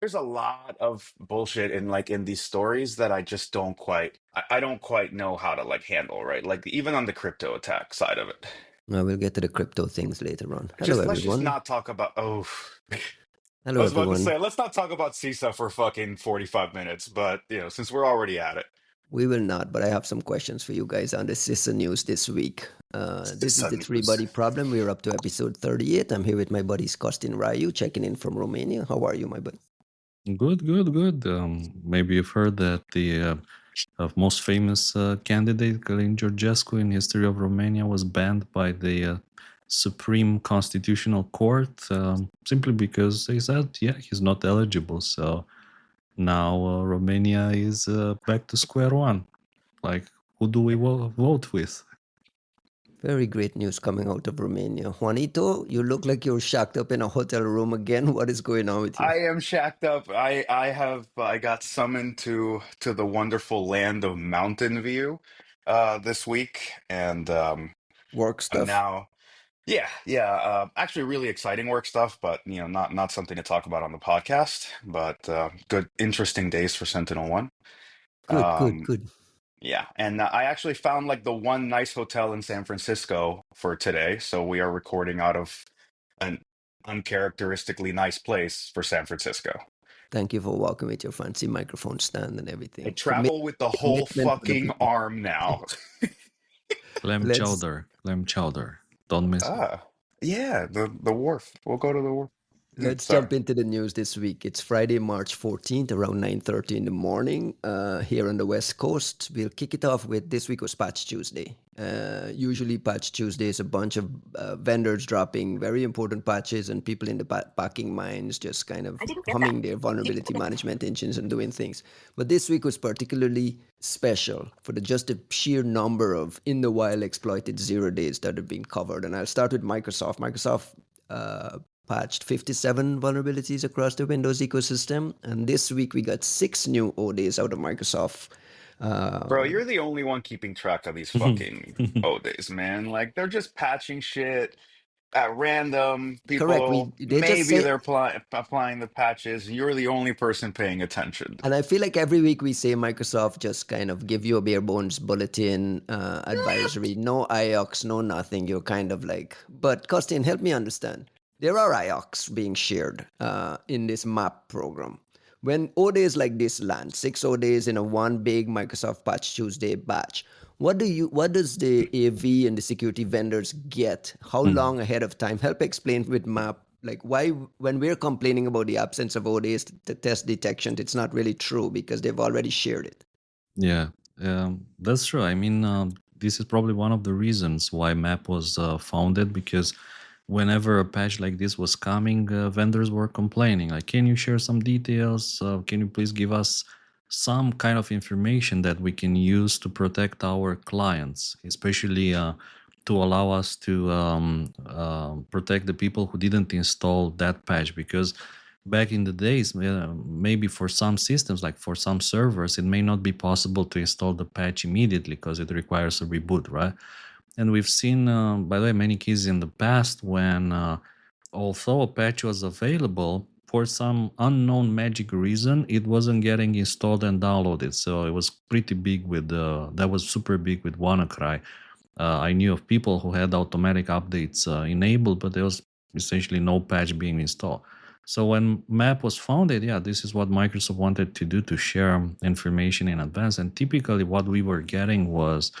there's a lot of bullshit in these stories that I just I don't quite know how to like handle, right? Like even on the crypto attack side of it. I will get to the crypto things later on. Hello, Just let's just everyone. not talk about I Hello, was about to everyone. say let's not talk about CISA for fucking 45 minutes, but since we're already at it. We will not, but I have some questions for you guys on the CISA news this week. This is CISA the three news. buddy problem. We're up to episode 38. I'm here with my buddies Costin Ryu, checking in from Romania. How are you, my buddy? Good, good, good. Maybe you've heard that the most famous candidate, Călin Georgescu, in history of Romania, was banned by the Supreme Constitutional Court simply because they said, yeah, he's not eligible. So now Romania is back to square one. Like, who do we vote with? Very great news coming out of Romania. Juanito, you look like you're shacked up in a hotel room again. What is going on with you? I am shacked up. I got summoned to the wonderful land of Mountain View this week, and Work I'm stuff? now yeah, actually really exciting work stuff, but not something to talk about on the podcast, but good interesting days for Sentinel-1. Good, good, Um good. yeah, and I actually found like the one nice hotel in San Francisco for today, so we are recording out of an uncharacteristically nice place for San Francisco. Thank you for walking with your fancy microphone stand and I everything. travel with the whole Commitment to the fucking people. arm now. Clam Let's chowder, clam chowder. Don't miss it. Ah, yeah, the wharf. We'll go to the wharf. Let's Sorry. jump into the news this week. It's Friday, March 14th, around 9:30 in the morning here on the West Coast. We'll kick it off with this week was Patch Tuesday. Usually Patch Tuesday is a bunch of vendors dropping very important patches and people in the packing mines just kind of humming their vulnerability management engines and doing things. But this week was particularly special for just the sheer number of in the wild exploited 0 days that have been covered. And I'll start with Microsoft. Microsoft patched 57 vulnerabilities across the Windows ecosystem. And this week we got 6 new ODAs out of Microsoft. Bro, you're the only one keeping track of these fucking days, man. Like they're just patching shit at random. Correct. People, They just maybe say, they're applying the patches. You're the only person paying attention. and I feel like every week we say Microsoft just kind of give you a bare bones bulletin advisory, no IOX, no nothing. You're kind of like, but Costin, help me understand. There are IOX being shared in this map program. When ODAs like this land, 6 ODAs in a one big Microsoft Patch Tuesday batch, what does the AV and the security vendors get? How long ahead of time? Help explain with map like why when we're complaining about the absence of ODAs the test detection, it's not really true because they've already shared it. Yeah, that's true. I mean, this is probably one of the reasons why MAP was founded because whenever a patch like this was coming, vendors were complaining, like, can you share some details? Can you please give us some kind of information that we can use to protect our clients, especially to allow us to protect the people who didn't install that patch? Because back in the days, maybe for some systems, like for some servers, it may not be possible to install the patch immediately because it requires a reboot, right? And we've seen, by the way, many cases in the past when, although a patch was available, for some unknown magic reason, it wasn't getting installed and downloaded. So it was pretty big with, that was super big with WannaCry. I knew of people who had automatic updates enabled, but there was essentially no patch being installed. So when MAP was founded, yeah, this is what Microsoft wanted to do, to share information in advance. And typically what we were getting was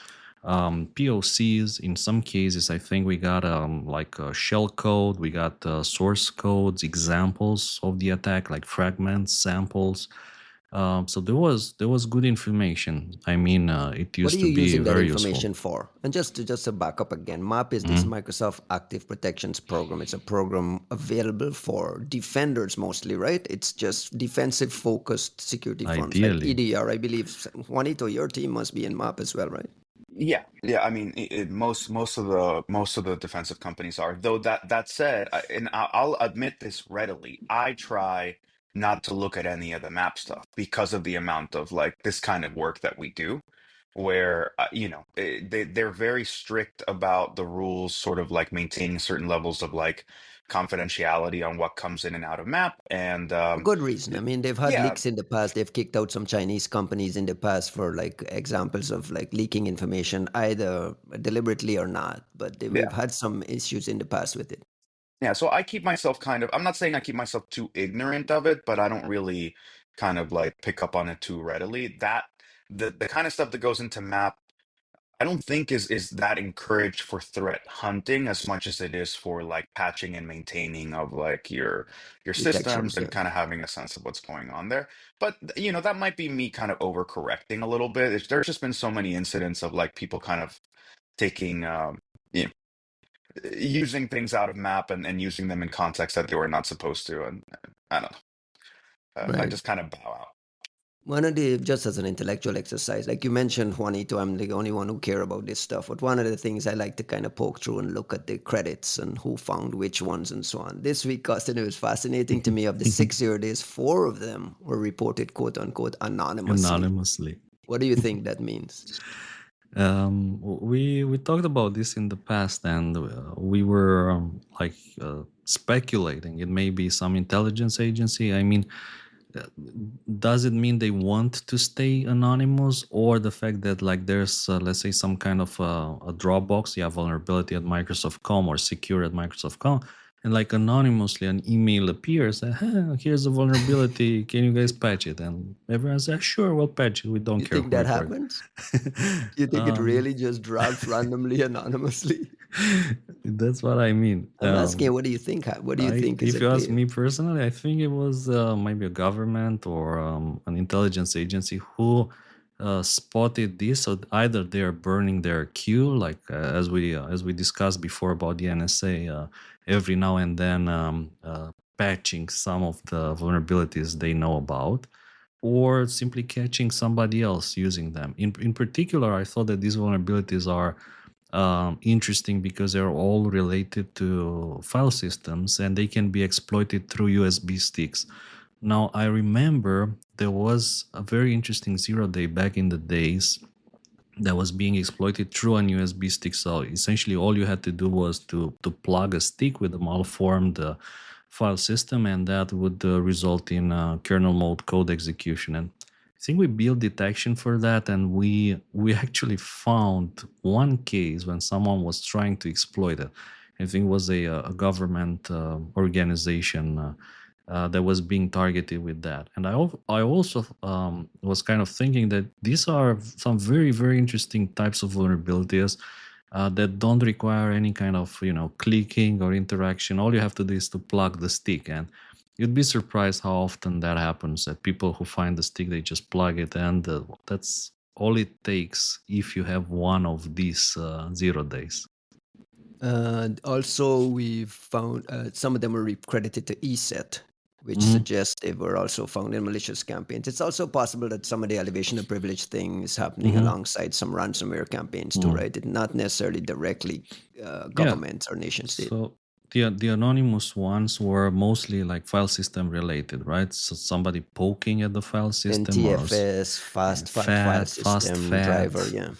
POCs. In some cases, I think we got like shell code, we got source codes, examples of the attack, like fragments, samples. So there was good information. I mean, it What are used to you be using that very useful. information for? And just to back up again, MAP is this Mhm. Microsoft Active Protections program. It's a program available for defenders mostly, right? It's just defensive focused security firms like Ideally. EDR. I believe Juanito, your team must be in MAP as well, right? Yeah. I mean, most of the defensive companies are. Though that said, I'll admit this readily. I try not to look at any of the map stuff because of the amount of like this kind of work that we do, where they're very strict about the rules, sort of like maintaining certain levels of like confidentiality on what comes in and out of map. And For good reason. I mean, they've had yeah, leaks in the past. They've kicked out some Chinese companies in the past for like examples of like leaking information, either deliberately or not. But we've yeah. had some issues in the past with it. Yeah, so I keep myself kind of, I'm not saying I keep myself too ignorant of it, but I don't really kind of like pick up on it too readily. That the kind of stuff that goes into map, I don't think is that encouraged for threat hunting as much as it is for like patching and maintaining of like your systems Detections, and yeah. kind of having a sense of what's going on there. But you know, that might be me kind of overcorrecting a little bit. There's just been so many incidents of like people kind of taking you know, using things out of map and using them in context that they were not supposed to. And I don't know. I Right. just kind of bow out. One of the, just as an intellectual exercise, like you mentioned, Juanito, I'm the only one who care about this stuff. But one of the things I like to kind of poke through and look at the credits and who found which ones and so on. This week, Austin, it was fascinating to me. Of the 6 0 days, 4 of them were reported, quote unquote, anonymously. Anonymously. What do you think that means? We talked about this in the past, and we were speculating it may be some intelligence agency. I mean, uh, does it mean they want to stay anonymous, or the fact that like there's let's say some kind of a Dropbox, vulnerability at Microsoft.com or secure at Microsoft.com, and like anonymously an email appears, here's a vulnerability, can you guys patch it? And everyone says, sure, we'll patch it, we don't You care think who that reports. happens? You think it um, really just drops randomly, anonymously? that's what I mean. I'm asking, what do you think? What do you think is If at you ask play? me personally, I think it was maybe a government or an intelligence agency who spotted this. So either they are burning their queue, like as we discussed before about the NSA, every now and then patching some of the vulnerabilities they know about, or simply catching somebody else using them. In particular, I thought that these vulnerabilities are interesting because they're all related to file systems and they can be exploited through USB sticks. Now, I remember there was a very interesting 0 day back in the days that was being exploited through an USB stick. So essentially, all you had to do was to plug a stick with a malformed file system, and that would result in kernel mode code execution. And I think we built detection for that, and we actually found one case when someone was trying to exploit it. I think it was a government organization that was being targeted with that. And I also was kind of thinking that these are some very, very interesting types of vulnerabilities that don't require any kind of clicking or interaction. All you have to do is to plug the stick, and you'd be surprised how often that happens. That people who find the stick, they just plug it, and that's all it takes if you have one of these 0 days. Also, we've found some of them were credited to ESET, which Mhm. suggests they were also found in malicious campaigns. It's also possible that some of the elevation of privilege thing is happening alongside some ransomware campaigns too, right? It not necessarily directly governments or nation state. So the anonymous ones were mostly like file system related, right? So somebody poking at the file system or NTFS, fast file fast system driver, yeah.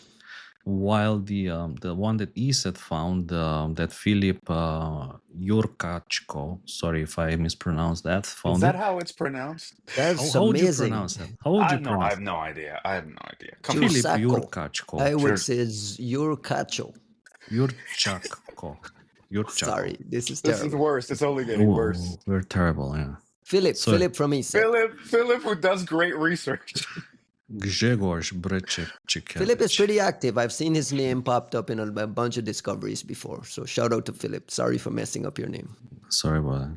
While the one that ESET found, that Philip Jurkacko, sorry if I mispronounced that, Is found that it. how it's pronounced? That's How would you amazing. pronounce it? How would you I pronounce have it? no idea. I have no idea. Come on. Philip Jurkacko. Jurkacko. I would Sure. say Jurkacko. Jurkacko. Sorry, this is This is terrible. worse. It's only getting worse. We're terrible, yeah. Philip from ESET. Philip, who does great research. Grzegorz Breczek. Philip is pretty active. I've seen his name popped up in a bunch of discoveries before. So shout out to Philip. Sorry for messing up your name. Sorry about that.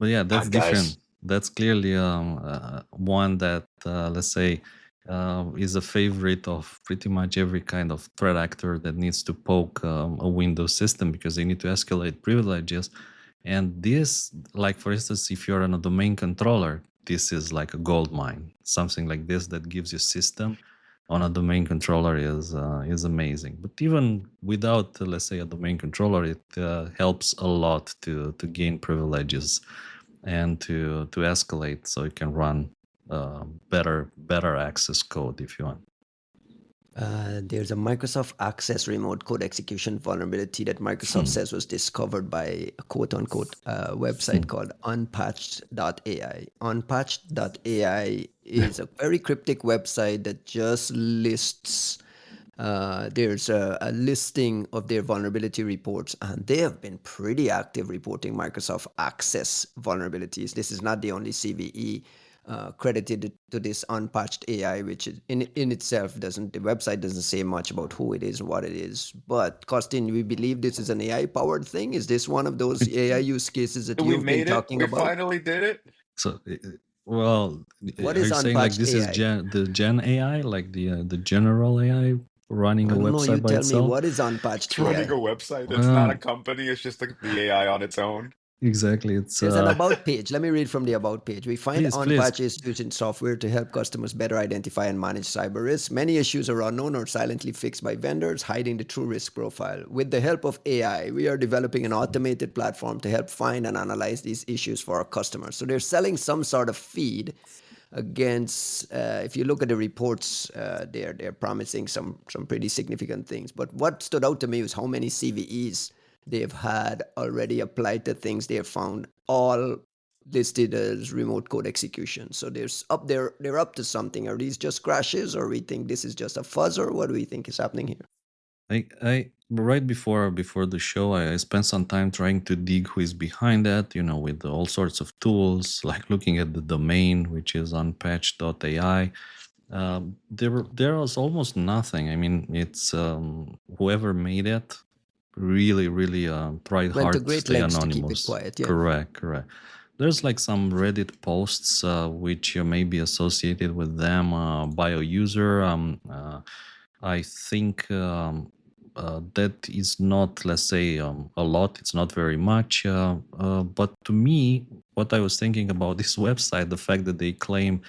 But yeah, that's Hi, different. guys. That's clearly one that, let's say, is a favorite of pretty much every kind of threat actor that needs to poke a Windows system because they need to escalate privileges. And this, like for instance, if you're on a domain controller, this is like a gold mine. Something like this that gives you system on a domain controller is amazing. But even without, let's say, a domain controller, it helps a lot to gain privileges and to escalate, so you can run better access code if you want. There's a Microsoft Access remote code execution vulnerability that Microsoft says was discovered by a quote-unquote website called Unpatched.ai. Unpatched.ai is a very cryptic website that just lists there's a listing of their vulnerability reports, and they have been pretty active reporting Microsoft Access vulnerabilities. This is not the only CVE credited to this Unpatched AI, which is in itself the website doesn't say much about who it is, what it is. But Costin, we believe this is an AI powered thing. Is this one of those AI use cases that We you've been made it. talking We about? finally did it. So, well, What are is you saying like Unpatched this is AI? the Gen AI, like the general AI running I a don't know. You website by tell me, itself? what is Unpatched It's running a AI? website. It's not a Well, company. It's just the AI on its own. exactly. It's There's an about page. Let me read from the about page. We find please. Unpatched is used in software to help customers better identify and manage cyber risks. Many issues are unknown or silently fixed by vendors, hiding the true risk profile. With the help of AI, we are developing an automated platform to help find and analyze these issues for our customers. So they're selling some sort of feed against. If you look at the reports, they're promising some pretty significant things. But what stood out to me was how many CVEs they've had already applied to things they have found, all listed as remote code execution. So they're up to something. Are these just crashes, or we think this is just a fuzz, or what do we think is happening here? I right before the show, I spent some time trying to dig who is behind that, with all sorts of tools, like looking at the domain, which is unpatched.ai. There was almost nothing. I mean, it's whoever made it really, really tried Went to hard to great stay lengths to keep it anonymous. quiet. Yeah. Correct. There's like some Reddit posts which may be associated with them by a user. I think that is not, let's say, a lot. It's not very much. But to me, what I was thinking about this website, the fact that they claim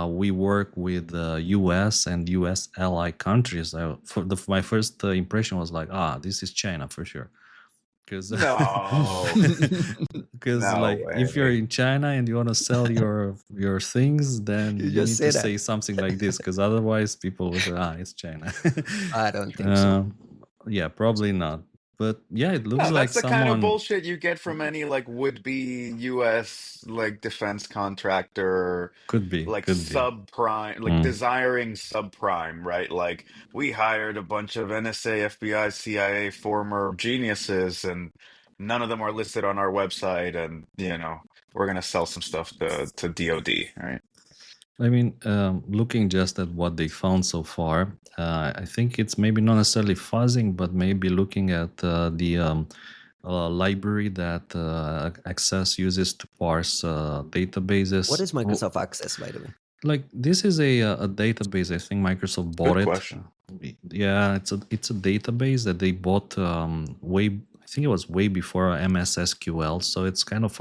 we work with US and US ally countries, my first impression was like, this is China for sure. Because No, no like if you're way. in China and you want to sell your things, then You you just need say to that. say something like this, because otherwise people will say, it's China. I don't think so. Yeah, probably not. But yeah, it looks No, like that's the kind of someone bullshit you get from any like would-be US like defense contractor, could be. like subprime, like Mm. desiring subprime, right? Like we hired a bunch of NSA, FBI, CIA former geniuses, and none of them are listed on our website, and we're gonna sell some stuff to DoD, right? I mean, looking just at what they found so far, I think it's maybe not necessarily fuzzing, but maybe looking at the library that Access uses to parse What databases. is Microsoft Access, by the way? Like this is a database. I think Microsoft bought Good it. question. Yeah, it's a database that they bought way. I think it was way before MS SQL. So it's kind of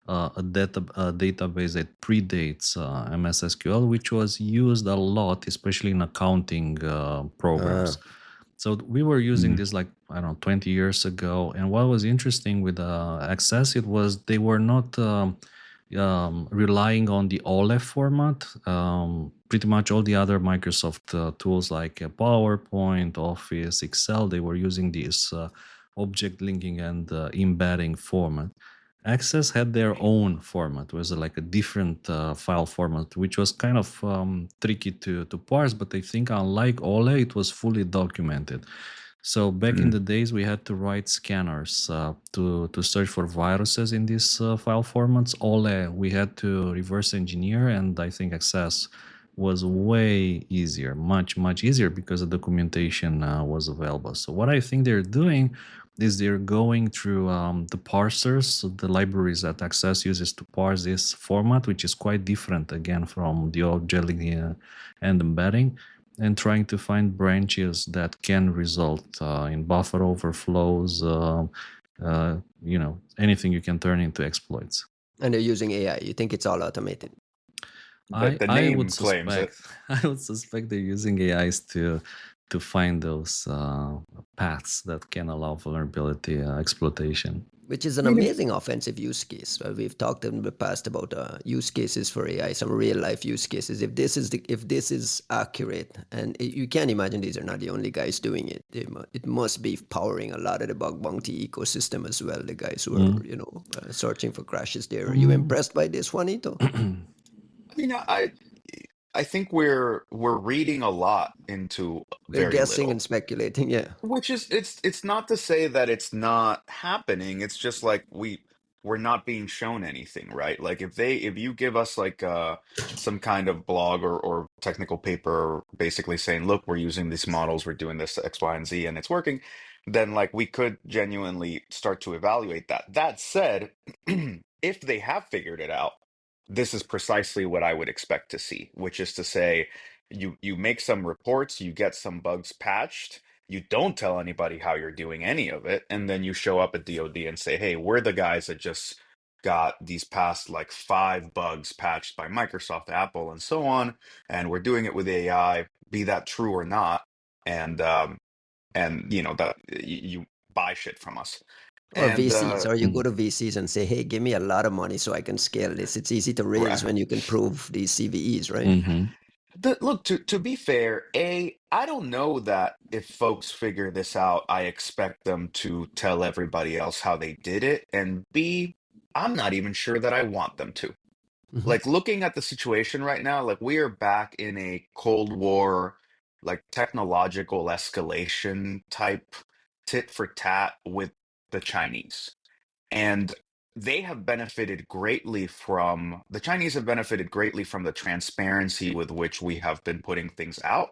a database that predates MS SQL, which was used a lot, especially in accounting programs. So we were using this like, I don't know, 20 years ago. And what was interesting with Access, it was they were not relying on the OLEF format. Pretty much all the other Microsoft tools like PowerPoint, Office, Excel, they were using this object linking and embedding format. Access had their own format, was like a different file format, which was kind of tricky to parse. But I think unlike OLE, it was fully documented. So back in the days, we had to write scanners to search for viruses in these file formats. OLE, we had to reverse engineer, and I think Access was way easier, much easier, because the documentation was available. So what I think they're doing is they're going through the parsers, so the libraries that Access uses to parse this format, which is quite different again from the object linking and embedding, and trying to find branches that can result in buffer overflows, anything you can turn into exploits. And they're using AI. You think it's all automated? The I would name claims it. suspect they're using AIs to find those paths that can allow vulnerability exploitation. which is an I mean, amazing offensive use case. We've talked in the past about use cases for AI, some real life use cases. If this is accurate, and you can't imagine these are not the only guys doing it. It must be powering a lot of the bug bounty ecosystem as well. The guys who are searching for crashes there. Are you impressed by this, Juanito? mean, I think we're reading a lot into We're very guessing and little. speculating. Yeah, Which is it's not to say that it's not happening. It's just like we're not being shown anything, right? Like if you give us like some kind of blog or technical paper basically saying, look, we're using these models, we're doing this X, Y, and Z, and it's working, then like we could genuinely start to evaluate that. That said, if they have figured it out, this is precisely what I would expect to see, which is to say you make some reports, you get some bugs patched, you don't tell anybody how you're doing any of it, and then you show up at DoD and say, hey, we're the guys that just got these past like 5 bugs patched by Microsoft, Apple, and so on, and we're doing it with AI, be that true or not, and you know that you buy shit from us. or And VCs, or you go to VCs and say, "Hey, give me a lot of money so I can scale this." It's easy to raise right. when you can prove these CVEs, right? Look, to be fair, I don't know that if folks figure this out, I expect them to tell everybody else how they did it. And B, I'm not even sure that I want them to. Mhm. Like looking at the situation right now, like we are back in a Cold War, like technological escalation type tit for tat with the Chinese. And they have benefited greatly from, the Chinese have benefited greatly from the transparency with which we have been putting things out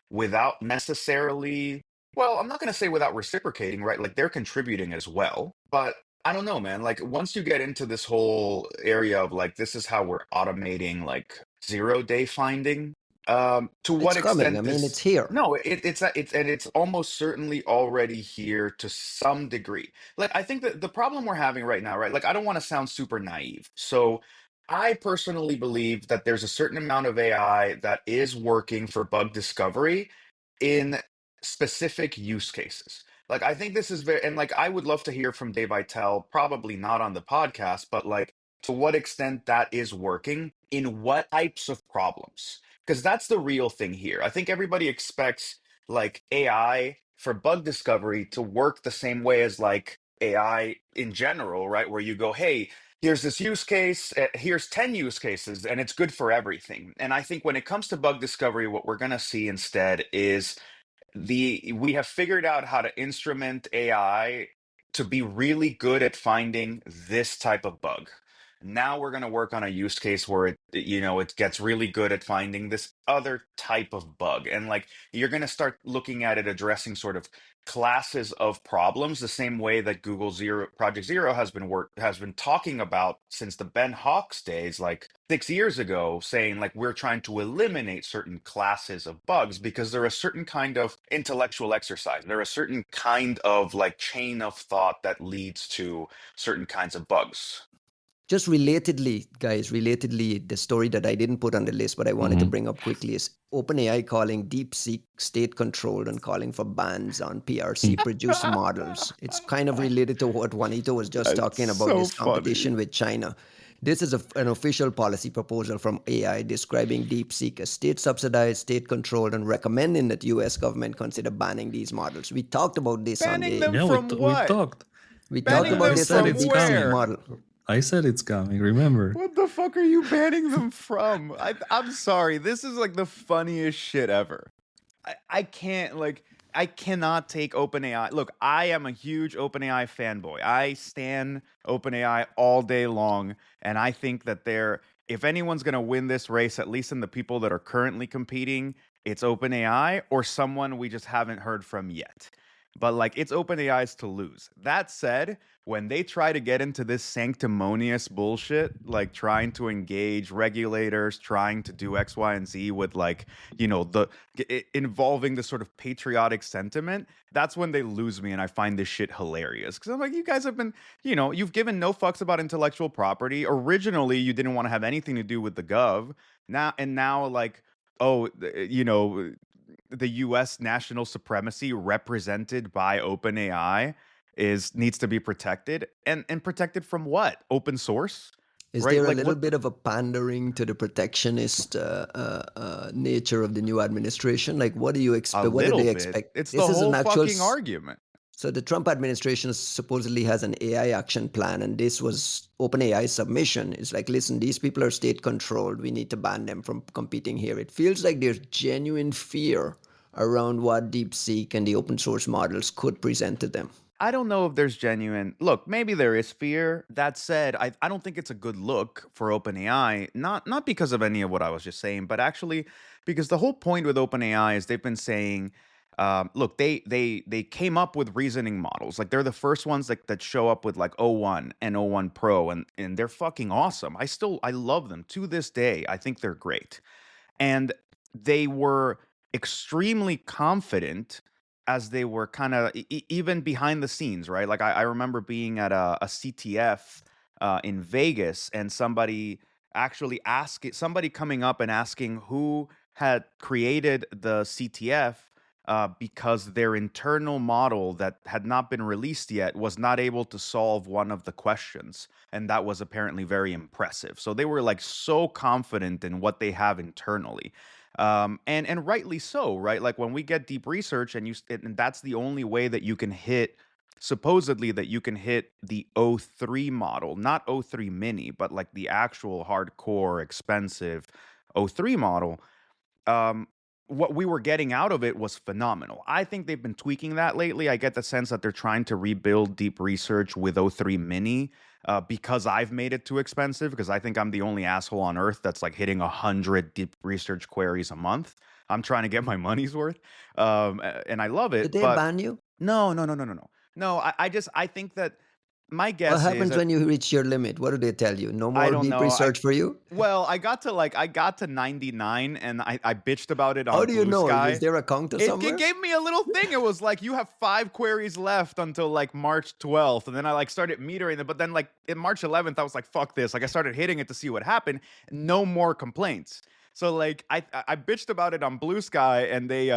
without necessarily, well, I'm not going to say without reciprocating, right? Like they're contributing as well. But I don't know, man. Like once you get into this whole area of like, this is how we're automating like 0-day finding, to It's what coming. I extent mean, it's this, here. no, and it's almost certainly already here to some degree. Like I think that the problem we're having right now, right? Like I don't want to sound super naive. So I personally believe that there's a certain amount of AI that is working for bug discovery in specific use cases. Like I think this is very, and like I would love to hear from Dave Vitale, probably not on the podcast, but like to what extent that is working in what types of problems. Because that's the real thing here. I think everybody expects like AI for bug discovery to work the same way as like AI in general, right? Where you go, hey, here's this use case, here's 10 use cases, and it's good for everything. And I think when it comes to bug discovery, what we're going to see instead is we have figured out how to instrument AI to be really good at finding this type of bug. Now we're going to work on a use case where it gets really good at finding this other type of bug. And like you're going to start looking at it addressing sort of classes of problems the same way that Google Zero Project Zero has been talking about since the Ben Hawks days, like 6 years ago, saying like we're trying to eliminate certain classes of bugs because they're a certain kind of intellectual exercise. They're a certain kind of like chain of thought that leads to certain kinds of bugs. Just relatedly, guys, relatedly, the story that I didn't put on the list, but I wanted to bring up quickly is OpenAI calling DeepSeek state controlled and calling for bans on PRC produced models. It's kind of related to what Juanito was just That's talking about, so this competition funny. with China. This is an official policy proposal from AI describing DeepSeek as state subsidized, state controlled, and recommending that US government consider banning these models. We talked about this on Banning the them Yeah, from we what? talked. we talked Banning about I them this said on the from it's DeepSeek where? coming. model. I said it's coming. Remember? What the fuck are you banning them from? I'm sorry. This is like the funniest shit ever. I can't like I cannot take OpenAI. Look, I am a huge OpenAI fanboy. I stan OpenAI all day long, and I think that if anyone's gonna win this race, at least in the people that are currently competing, it's OpenAI or someone we just haven't heard from yet. But like it's OpenAI's to lose. That said, when they try to get into this sanctimonious bullshit, like trying to engage regulators, trying to do X, Y, and Z with like, involving the sort of patriotic sentiment, that's when they lose me and I find this shit hilarious. Because I'm like, you guys have been, you've given no fucks about intellectual property. Originally, you didn't want to have anything to do with the gov. Now, like, oh, the US national supremacy represented by OpenAI needs to be protected, and protected from what? Open source, Is right? there a Like little what? bit of a pandering to the protectionist nature of the new administration? Like, what do you A expect? What do little they bit. expect? It's the This is an whole actual. fucking argument. So the Trump administration supposedly has an AI action plan, and this was OpenAI's submission. It's like, listen, these people are state controlled. We need to ban them from competing here. It feels like there's genuine fear around what DeepSeek and the open source models could present to them. I don't know if there's genuine look, maybe there is fear. That said, I don't think it's a good look for OpenAI, not because of any of what I was just saying, but actually because the whole point with OpenAI is they've been saying, look, they came up with reasoning models. Like they're the first ones that show up with like O1 and O1 Pro, and they're fucking awesome. I love them to this day. I think they're great. And they were extremely confident as they were kind of even behind the scenes, right? Like I remember being at a CTF in Vegas, and somebody coming up and asking who had created the CTF, because their internal model that had not been released yet was not able to solve one of the questions, and that was apparently very impressive. So they were like so confident in what they have internally, and rightly so, right? Like when we get deep research, and that's the only way that you can hit, supposedly that you can hit the O3 model, not O3 mini, but like the actual hardcore expensive O3 model. um, what we were getting out of it was phenomenal. I think they've been tweaking that lately. I get the sense that they're trying to rebuild deep research with O3 Mini, because I've made it too expensive, because I think I'm the only asshole on earth that's like hitting 100 deep research queries a month. I'm trying to get my money's worth, and I love Did it. they But ban you? no, no, no, no, no, no. No, I think that my What guess is happens that when you reach your limit? What do they tell you? No I more don't deep know. research for you? Well, I got to 99, and I bitched about it How on do you Blue know? Is Sky. there a counter It somewhere? gave me a little thing. It was like, you have 5 queries left until like March 12th. And then I like started metering it. But then like in March 11th, I was like, fuck this. Like I started hitting it to see what happened. No more complaints. So like I bitched about it on Blue Sky, and they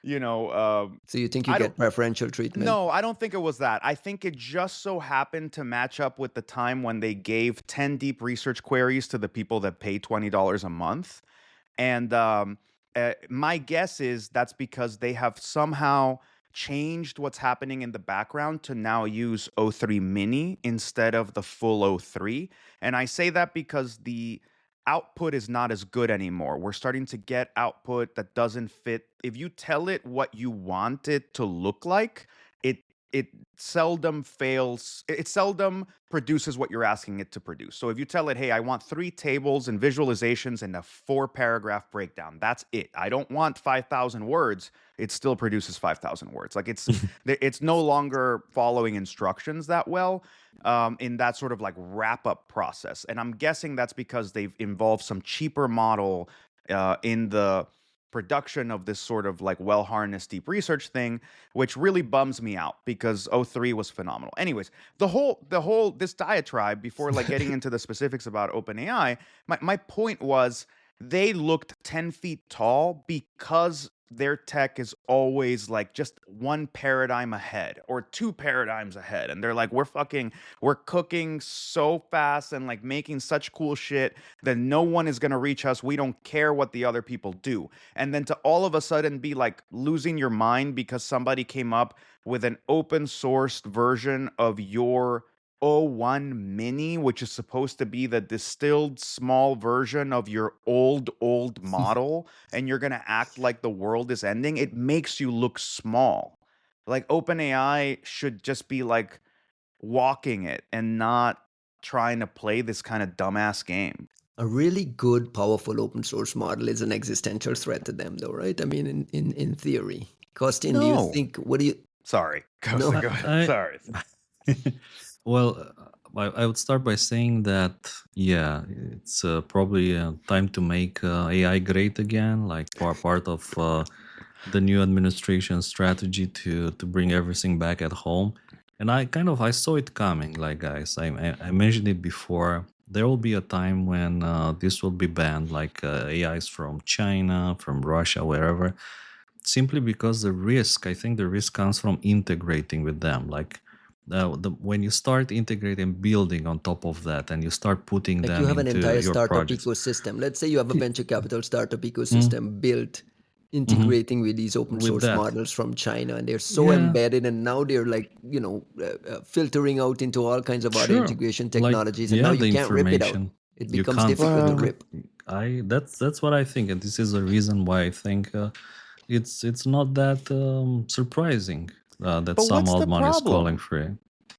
you know, So you think you I don't get preferential treatment? no, I don't think it was that. I think it just so happened to match up with the time when they gave 10 deep research queries to the people that pay $20 a month. And my guess is that's because they have somehow changed what's happening in the background to now use O3 Mini instead of the full O3. And I say that because the output is not as good anymore. We're starting to get output that doesn't fit. If you tell it what you want it to look like, it it seldom fails. It seldom produces what you're asking it to produce. So if you tell it, hey, I want 3 tables and visualizations and a 4-paragraph breakdown, that's it. I don't want 5,000 words. It still produces 5,000 words. Like it's no longer following instructions that well, in that sort of like wrap up process. And I'm guessing that's because they've involved some cheaper model in the production of this sort of like well harnessed deep research thing, which really bums me out because O3 was phenomenal. Anyways, the whole this diatribe, before like getting into the specifics about OpenAI, my point was they looked 10 feet tall because their tech is always like just one paradigm ahead or 2 paradigms ahead, and they're like, we're cooking so fast and like making such cool shit that no one is going to reach us. We don't care what the other people do. And then to all of a sudden be like losing your mind because somebody came up with an open sourced version of your O1 Mini, which is supposed to be the distilled small version of your old model, and you're going to act like the world is ending, it makes you look small. Like OpenAI should just be like walking it and not trying to play this kind of dumbass game. A really good, powerful open source model is an existential threat to them, though, right? I mean, in theory. Costin, do you No. think, what do you, Sorry. No. Go ahead. Sorry. Well, I would start by saying that, yeah, it's probably time to make AI great again, like part of the new administration strategy to bring everything back at home. And I saw it coming. Like, guys, I mentioned it before. There will be a time when this will be banned, like AIs from China, from Russia, wherever, simply because I think the risk comes from integrating with them. Like, when you start integrating building on top of that and you start putting Like you them have an into entire your startup projects. ecosystem. Let's say you have a venture capital startup Mm, ecosystem built mhm. integrating with these open With source that, models from China, and they're so yeah, embedded, and now they're like, filtering out into all kinds of other sure. integration Like, technologies, and now yeah, you the can't rip it out. information It you becomes can't. difficult to Well, rip. That's what I think, and this is the reason why I think it's not that surprising that but some what's the old man is calling problem? for it.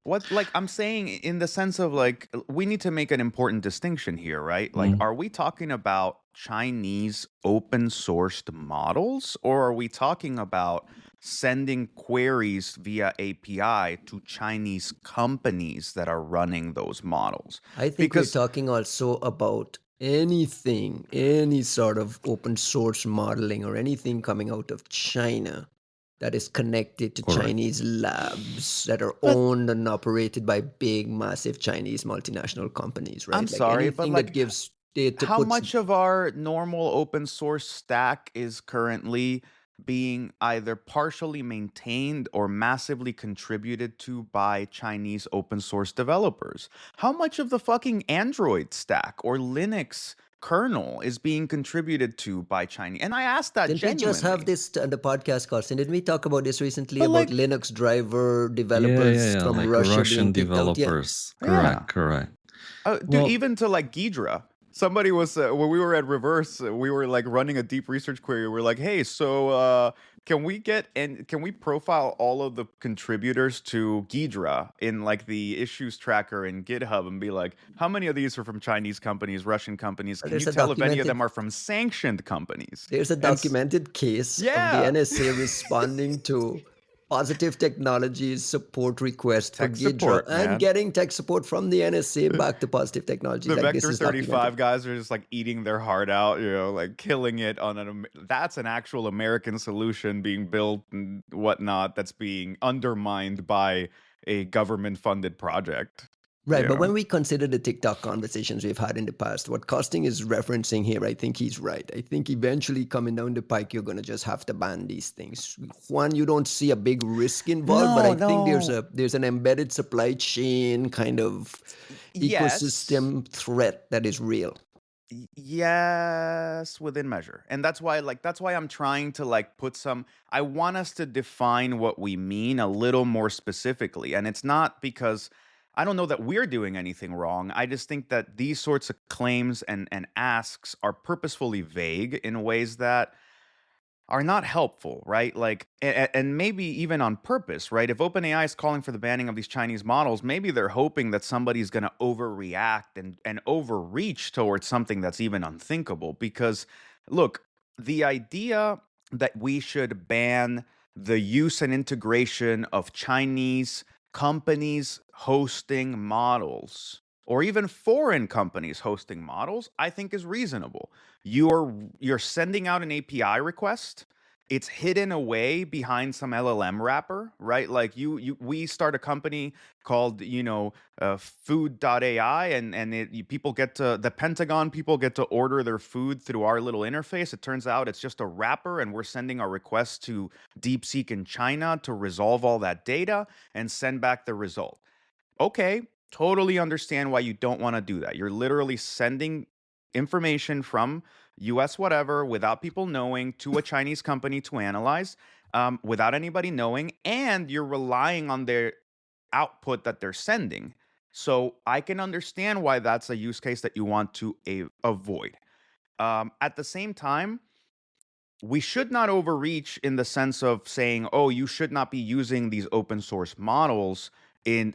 What, like, I'm saying in the sense of like we need to make an important distinction here, right? Like, Mm. are we talking about Chinese open sourced models, or are we talking about sending queries via API to Chinese companies that are running those models? I think we're Because talking also about anything, any sort of open source modeling or anything coming out of China that is connected to Correct. Chinese labs that are but owned and operated by big, massive Chinese multinational companies, I'm right? Like sorry, but anything that like, gives data how puts much of our normal open source stack is currently being either partially maintained or massively contributed to by Chinese open source developers? How much of the fucking Android stack or Linux kernel is being contributed to by Chinese? And I ask that didn't we just have genuinely. this on the podcast, Carson? Didn't we talk about this recently But about like, Linux driver Yeah, developers from like Russia being Russian kicked out? Yeah. developers. yeah. Correct. Dude, Well, even to like Ghidra. Somebody was when we were at Reverse, we were like running a deep research query. We're like, hey, so can we can we profile all of the contributors to Ghidra in like the issues tracker in GitHub and be like, how many of these are from Chinese companies, Russian companies? Can you There's a tell if any of documented them are from sanctioned companies? There's a documented case of the Yeah, NSA responding to positive technologies support request for tech Ghidra support, and man. getting tech support from the NSA back to positive technologies. The Like this Vector is documented. 35 guys are just like eating their heart out, like killing it on that's an actual American solution being built and whatnot that's being undermined by a government funded project. Right, You but know, when we consider the TikTok conversations we've had in the past, what Costing is referencing here, I think he's right. I think eventually coming down the pike, you're going to just have to ban these things. One, you don't see a big risk involved, but no, I think no, there's an embedded supply chain kind of yes, ecosystem threat that is real. yes, within measure, and that's why I'm trying to like put some. I want us to define what we mean a little more specifically, and it's not because I don't know that we're doing anything wrong. I just think that these sorts of claims and asks are purposefully vague in ways that are not helpful, right? Like, and maybe even on purpose, right? If OpenAI is calling for the banning of these Chinese models, maybe they're hoping that somebody's going to overreact and overreach towards something that's even unthinkable. Because, look, the idea that we should ban the use and integration of Chinese companies hosting models, or even foreign companies hosting models, I think is reasonable. You're sending out an API request. It's hidden away behind some LLM wrapper, right? Like we start a company called food.ai, and people get to the Pentagon. People get to order their food through our little interface. It turns out it's just a wrapper, and we're sending our request to DeepSeek in China to resolve all that data and send back the result. Okay, totally understand why you don't want to do that. You're literally sending information from US whatever without people knowing to a Chinese company to analyze, without anybody knowing, and you're relying on their output that they're sending. So I can understand why that's a use case that you want to avoid. At the same time, we should not overreach in the sense of saying, "Oh, you should not be using these open source models in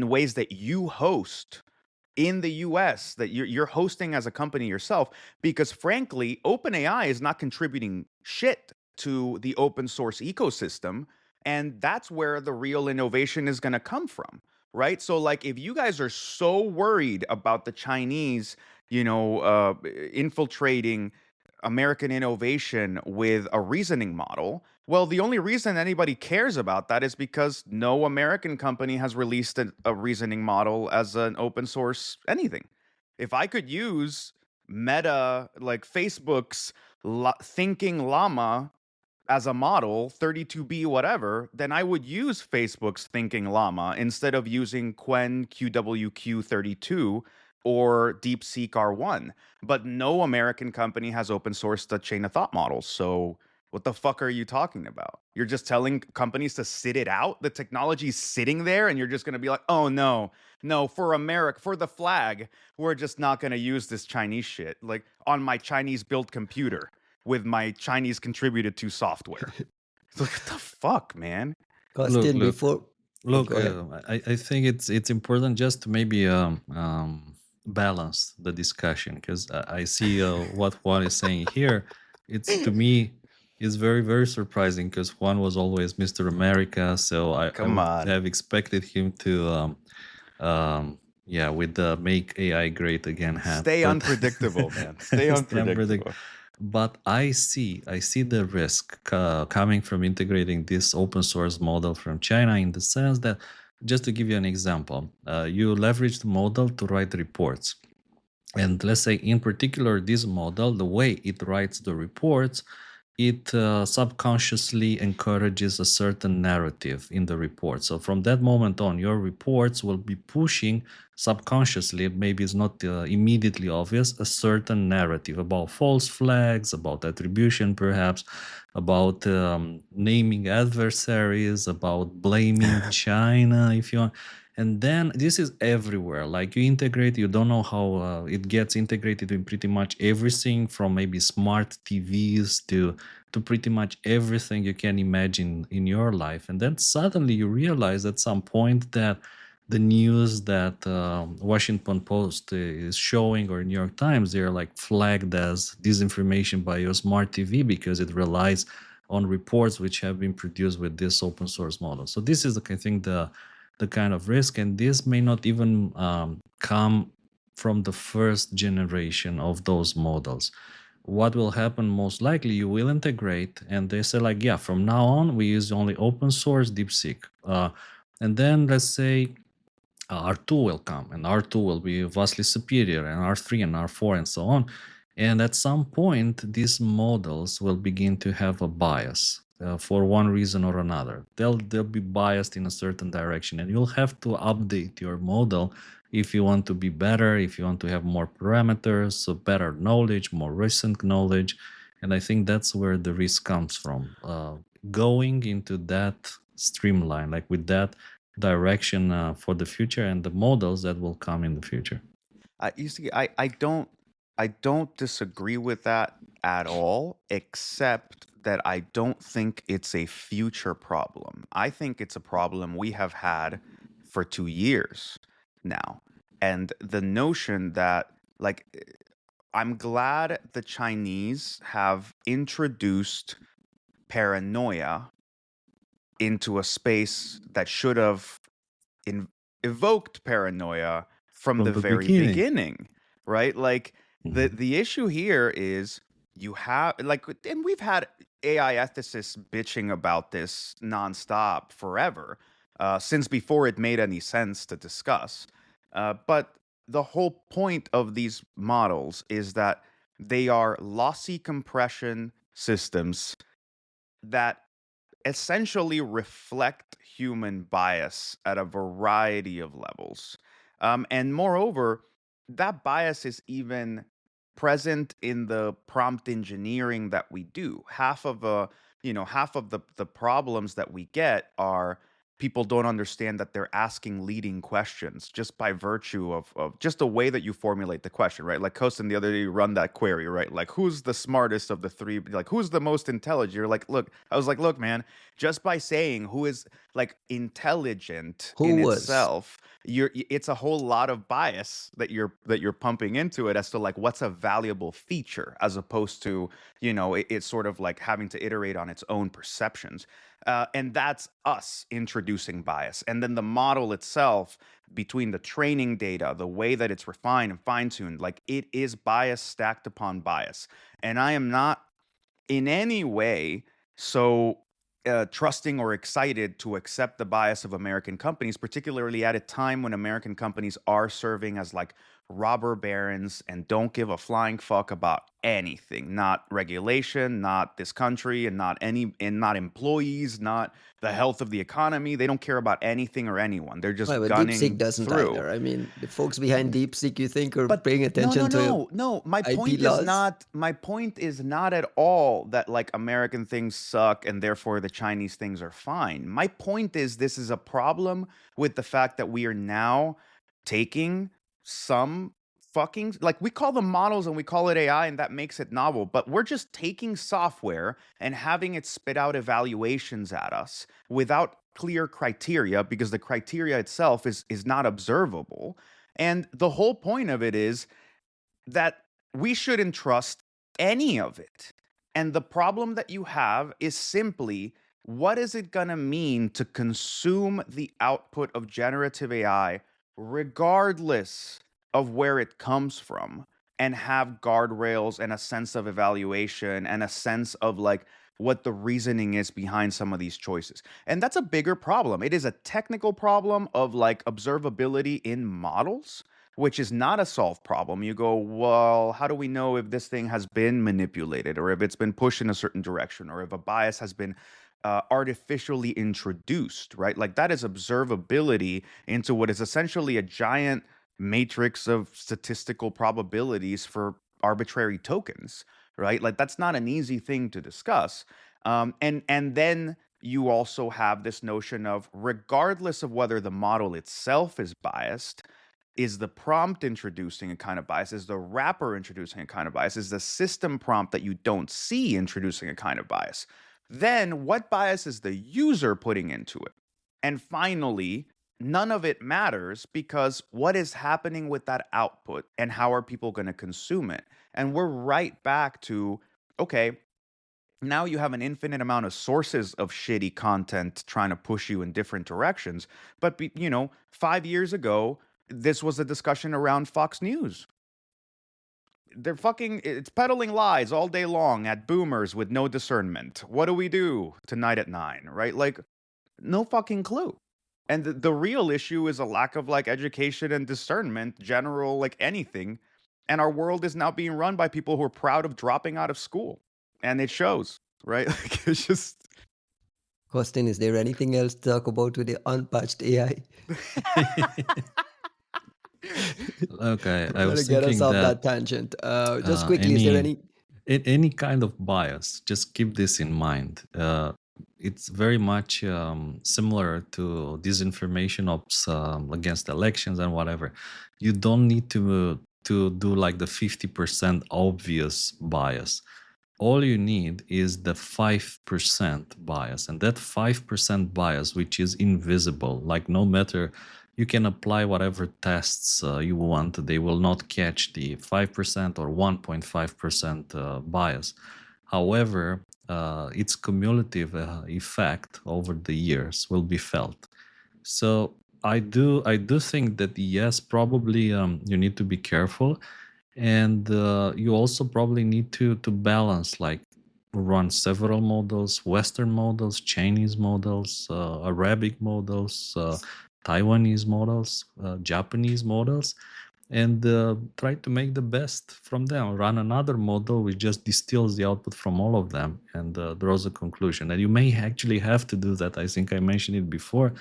ways that you host in the US, that you're hosting as a company yourself," because frankly, OpenAI is not contributing shit to the open source ecosystem, and that's where the real innovation is going to come from, right? So like if you guys are so worried about the Chinese, infiltrating American innovation with a reasoning model, well, the only reason anybody cares about that is because no American company has released a reasoning model as an open source anything. If I could use Meta, like Facebook's thinking llama as a model, 32B whatever, then I would use Facebook's Thinking Llama instead of using Qwen QWQ32 or DeepSeek R1. But no American company has open sourced the chain of thought models. So what the fuck are you talking about? You're just telling companies to sit it out? The technology's sitting there and you're just going to be like, "Oh no. No, for America, for the flag, we're just not going to use this Chinese shit like on my Chinese built computer with my Chinese contributed to software." It's like, what the fuck, man? Look, Costin, look, before look. go ahead. I think it's important just to maybe balance the discussion, because I see what Juan is saying here. It's, to me, is very, very surprising, because Juan was always Mr. America, so I Come would on. have expected him to yeah, with the "Make AI Great Again" hat. Stay But unpredictable, man. Stay stay unpredictable. But I see the risk coming from integrating this open source model from China, in the sense that, just to give you an example, you leverage the model to write reports. And let's say, in particular, this model, the way it writes the reports, it subconsciously encourages a certain narrative in the report. So from that moment on, your reports will be pushing subconsciously, maybe it's not immediately obvious, a certain narrative about false flags, about attribution perhaps, about naming adversaries, about blaming China, if you want. And then this is everywhere. Like, you integrate, you don't know how it gets integrated in pretty much everything, from maybe smart TVs to pretty much everything you can imagine in your life. And then suddenly you realize at some point that the news that Washington Post is showing, or New York Times, they're like flagged as disinformation by your smart TV, because it relies on reports which have been produced with this open source model. So this is, I think, the kind of risk, and this may not even come from the first generation of those models. What will happen, most likely, you will integrate, and they say, like, yeah, from now on we use only open source DeepSeek, and then let's say R2 will come, and R2 will be vastly superior, and R3 and R4 and so on. And at some point, these models will begin to have a bias for one reason or another. They'll be biased in a certain direction, and you'll have to update your model if you want to be better, if you want to have more parameters, so better knowledge, more recent knowledge. And I think that's where the risk comes from, going into that streamline, like with that direction for the future, and the models that will come in the future. You see, I don't disagree with that at all, except that I don't think it's a future problem. I think it's a problem we have had for 2 years now. And the notion that, like, I'm glad the Chinese have introduced paranoia into a space that should have evoked paranoia from the very beginning, right? Like, the issue here is, you have, like, and we've had AI ethicists bitching about this nonstop forever, since before it made any sense to discuss. But the whole point of these models is that they are lossy compression systems that essentially reflect human bias at a variety of levels. And moreover, that bias is even present in the prompt engineering that we do. Half of the problems that we get are people don't understand that they're asking leading questions just by virtue of just the way that you formulate the question, right? Like, Kostin, the other day, you run that query, right? Like, who's the smartest of the three? Like, who's the most intelligent? You're like, look, I was like, look, man, just by saying who is, like, intelligent in itself, it's a whole lot of bias that you're pumping into it as to, like, what's a valuable feature, as opposed to, it's sort of like having to iterate on its own perceptions. And that's us introducing bias. And then the model itself, between the training data, the way that it's refined and fine-tuned, like, it is bias stacked upon bias. And I am not in any way so trusting or excited to accept the bias of American companies, particularly at a time when American companies are serving as, like, robber barons and don't give a flying fuck about anything, not regulation, not this country, and not employees, not the health of the economy. They don't care about anything or anyone. They're just Well, but DeepSeek gunning doesn't through. either. I mean, the folks behind DeepSeek, you think, are But paying no, attention to no. My IP point is laws? not at all that like American things suck and therefore the Chinese things are fine. My point is this is a problem with the fact that we are now taking some fucking, like, we call them models and we call it AI and that makes it novel, but we're just taking software and having it spit out evaluations at us without clear criteria because the criteria itself is not observable. And the whole point of it is that we shouldn't trust any of it. And the problem that you have is simply, what is it going to mean to consume the output of generative AI, regardless of where it comes from, and have guardrails and a sense of evaluation and a sense of like what the reasoning is behind some of these choices? And that's a bigger problem. It is a technical problem of like observability in models, which is not a solved problem. You go, well, how do we know if this thing has been manipulated or if it's been pushed in a certain direction or if a bias has been artificially introduced, right? Like that is observability into what is essentially a giant matrix of statistical probabilities for arbitrary tokens, right? Like that's not an easy thing to discuss. And then you also have this notion of, regardless of whether the model itself is biased, is the prompt introducing a kind of bias? Is the wrapper introducing a kind of bias? Is the system prompt that you don't see introducing a kind of bias? Then what bias is the user putting into it? And finally, none of it matters because what is happening with that output and how are people going to consume it? And we're right back to, okay, now you have an infinite amount of sources of shitty content trying to push you in different directions. But, 5 years ago, this was a discussion around Fox News. It's peddling lies all day long at boomers with no discernment. What do we do tonight at 9, right? Like, no fucking clue. And the real issue is a lack of like education and discernment, general, like anything. And our world is now being run by people who are proud of dropping out of school. And it shows, right? Like, it's just. Costin, is there anything else to talk about with the unpatched AI? Okay, I Trying to was get us thinking off that that tangent. Just quickly, is there any? any kind of bias, just keep this in mind. It's very much similar to disinformation ops against elections and whatever. You don't need to do like the 50% obvious bias. All you need is the 5% bias, and that 5% bias, which is invisible, like no matter, you can apply whatever tests you want, they will not catch the 5% or 1.5% bias. However, its cumulative effect over the years will be felt. So I do think that yes, probably you need to be careful, and you also probably need to balance, like run several models, Western models, Chinese models, Arabic models, Taiwanese models, Japanese models, and try to make the best from them. Run another model which just distills the output from all of them and draws a conclusion. And you may actually have to do that. I think I mentioned it before,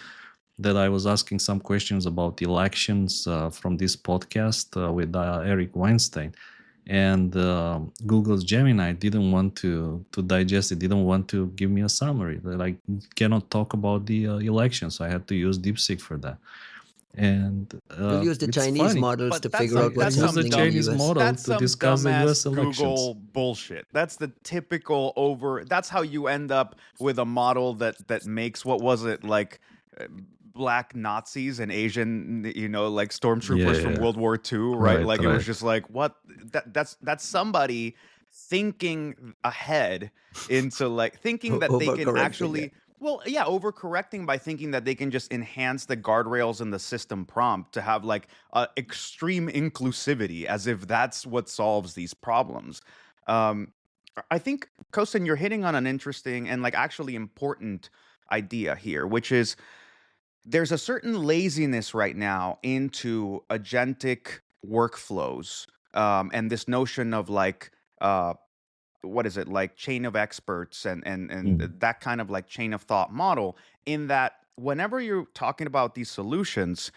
that I was asking some questions about elections from this podcast with Eric Weinstein. And Google's Gemini didn't want to digest it, didn't want to give me a summary. They like cannot talk about the election, so I had to use DeepSeek for that. And We'll use the it's Chinese funny. models But to that's figure some- out what's that's some happening the in the Chinese US. model That's to some discuss the dumbass US elections. Google bullshit. That's the typical That's how you end up with a model that makes, what was it, like black Nazis and Asian, like stormtroopers from Yeah. World War II, right? Right, Like it was right. just like, what? That's somebody thinking ahead into like thinking that they can Overcorrecting, actually. yeah. Well, yeah, overcorrecting by thinking that they can just enhance the guardrails in the system prompt to have like extreme inclusivity, as if that's what solves these problems. I think, Kosin, you're hitting on an interesting and like actually important idea here, which is there's a certain laziness right now into agentic workflows, and this notion of like what is it, like chain of experts and Mm. that kind of like chain of thought model, in that whenever you're talking about these solutions,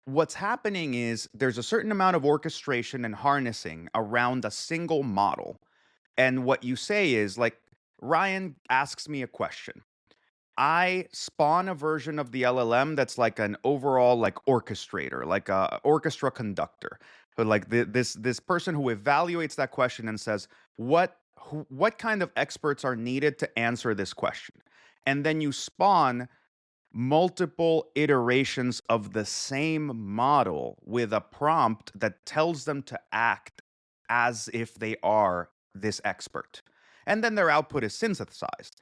what's happening is there's a certain amount of orchestration and harnessing around a single model. And what you say is like, Ryan asks me a question. I spawn a version of the LLM that's like an overall like orchestrator, like a orchestra conductor. But like this person who evaluates that question and says, what kind of experts are needed to answer this question? And then you spawn multiple iterations of the same model with a prompt that tells them to act as if they are this expert. And then their output is synthesized.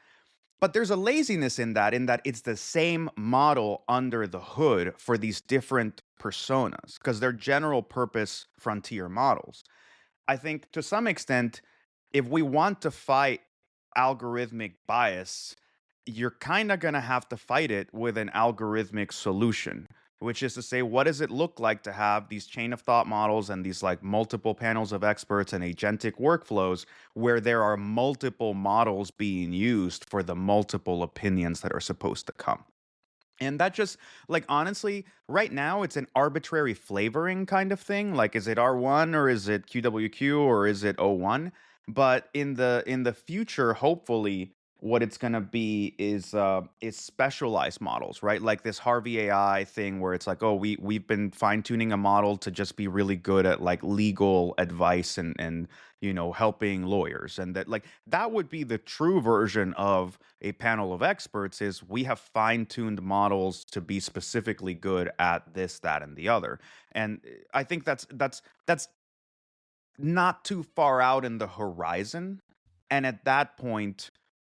But there's a laziness in that it's the same model under the hood for these different personas because they're general purpose frontier models. I think to some extent, if we want to fight algorithmic bias, you're kind of going to have to fight it with an algorithmic solution, which is to say, what does it look like to have these chain of thought models and these like multiple panels of experts and agentic workflows where there are multiple models being used for the multiple opinions that are supposed to come? And that just like honestly, right now it's an arbitrary flavoring kind of thing. Like, is it R1 or is it QWQ or is it O1? But in the future, hopefully, what it's gonna be is specialized models, right? Like this Harvey AI thing where it's like, oh, we've been fine tuning a model to just be really good at like legal advice and helping lawyers, and that like that would be the true version of a panel of experts. Is we have fine-tuned models to be specifically good at this, that, and the other. And I think that's not too far out in the horizon. And at that point,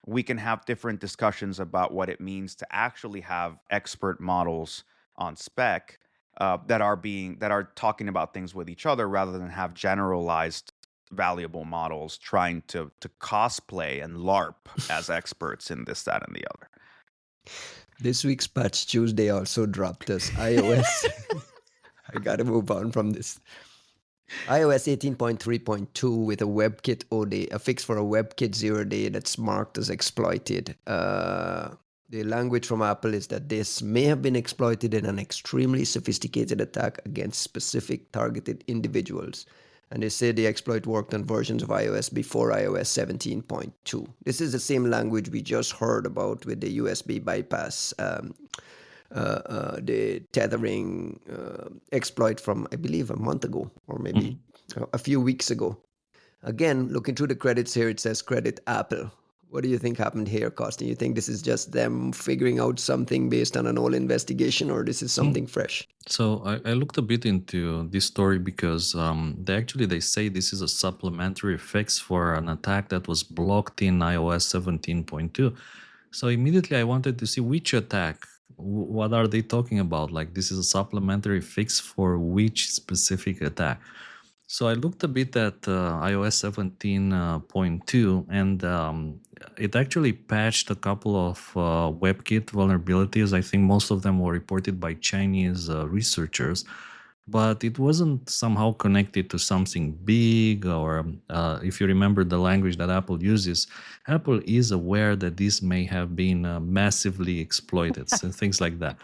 we can have different discussions about what it means to actually have expert models on spec that are talking about things with each other rather than have generalized valuable models trying to cosplay and LARP as experts in this, that, and the other. This week's Patch Tuesday also dropped us iOS. I gotta move on from this. iOS 18.3.2 with a WebKit OD, a fix for a WebKit 0-day that's marked as exploited. The language from Apple is that this may have been exploited in an extremely sophisticated attack against specific targeted individuals. And they say the exploit worked on versions of iOS before iOS 17.2. This is the same language we just heard about with the USB bypass, the tethering exploit from, I believe, a month ago or maybe a few weeks ago. Again, looking through the credits here, it says credit Apple. What do you think happened here, Costin? You think this is just them figuring out something based on an old investigation, or this is something fresh? So I looked a bit into this story because they say this is a supplementary fix for an attack that was blocked in iOS 17.2. So immediately I wanted to see which attack. What are they talking about? Like, this is a supplementary fix for which specific attack? So I looked a bit at iOS 17.2, and it actually patched a couple of WebKit vulnerabilities. I think most of them were reported by Chinese researchers, but it wasn't somehow connected to something big, or if you remember the language that Apple uses, Apple is aware that this may have been massively exploited, so things like that.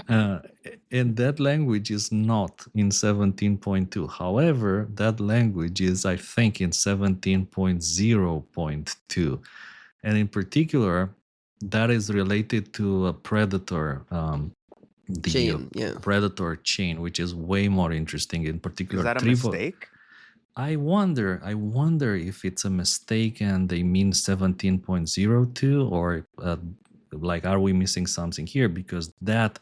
And that language is not in 17.2. However, that language is, I think, in 17.0.2. And in particular, that is related to a predator, Chain, yeah. predator chain, which is way more interesting. In particular, Is that a mistake? I wonder if it's a mistake and they mean 17.02, or like, are we missing something here? Because that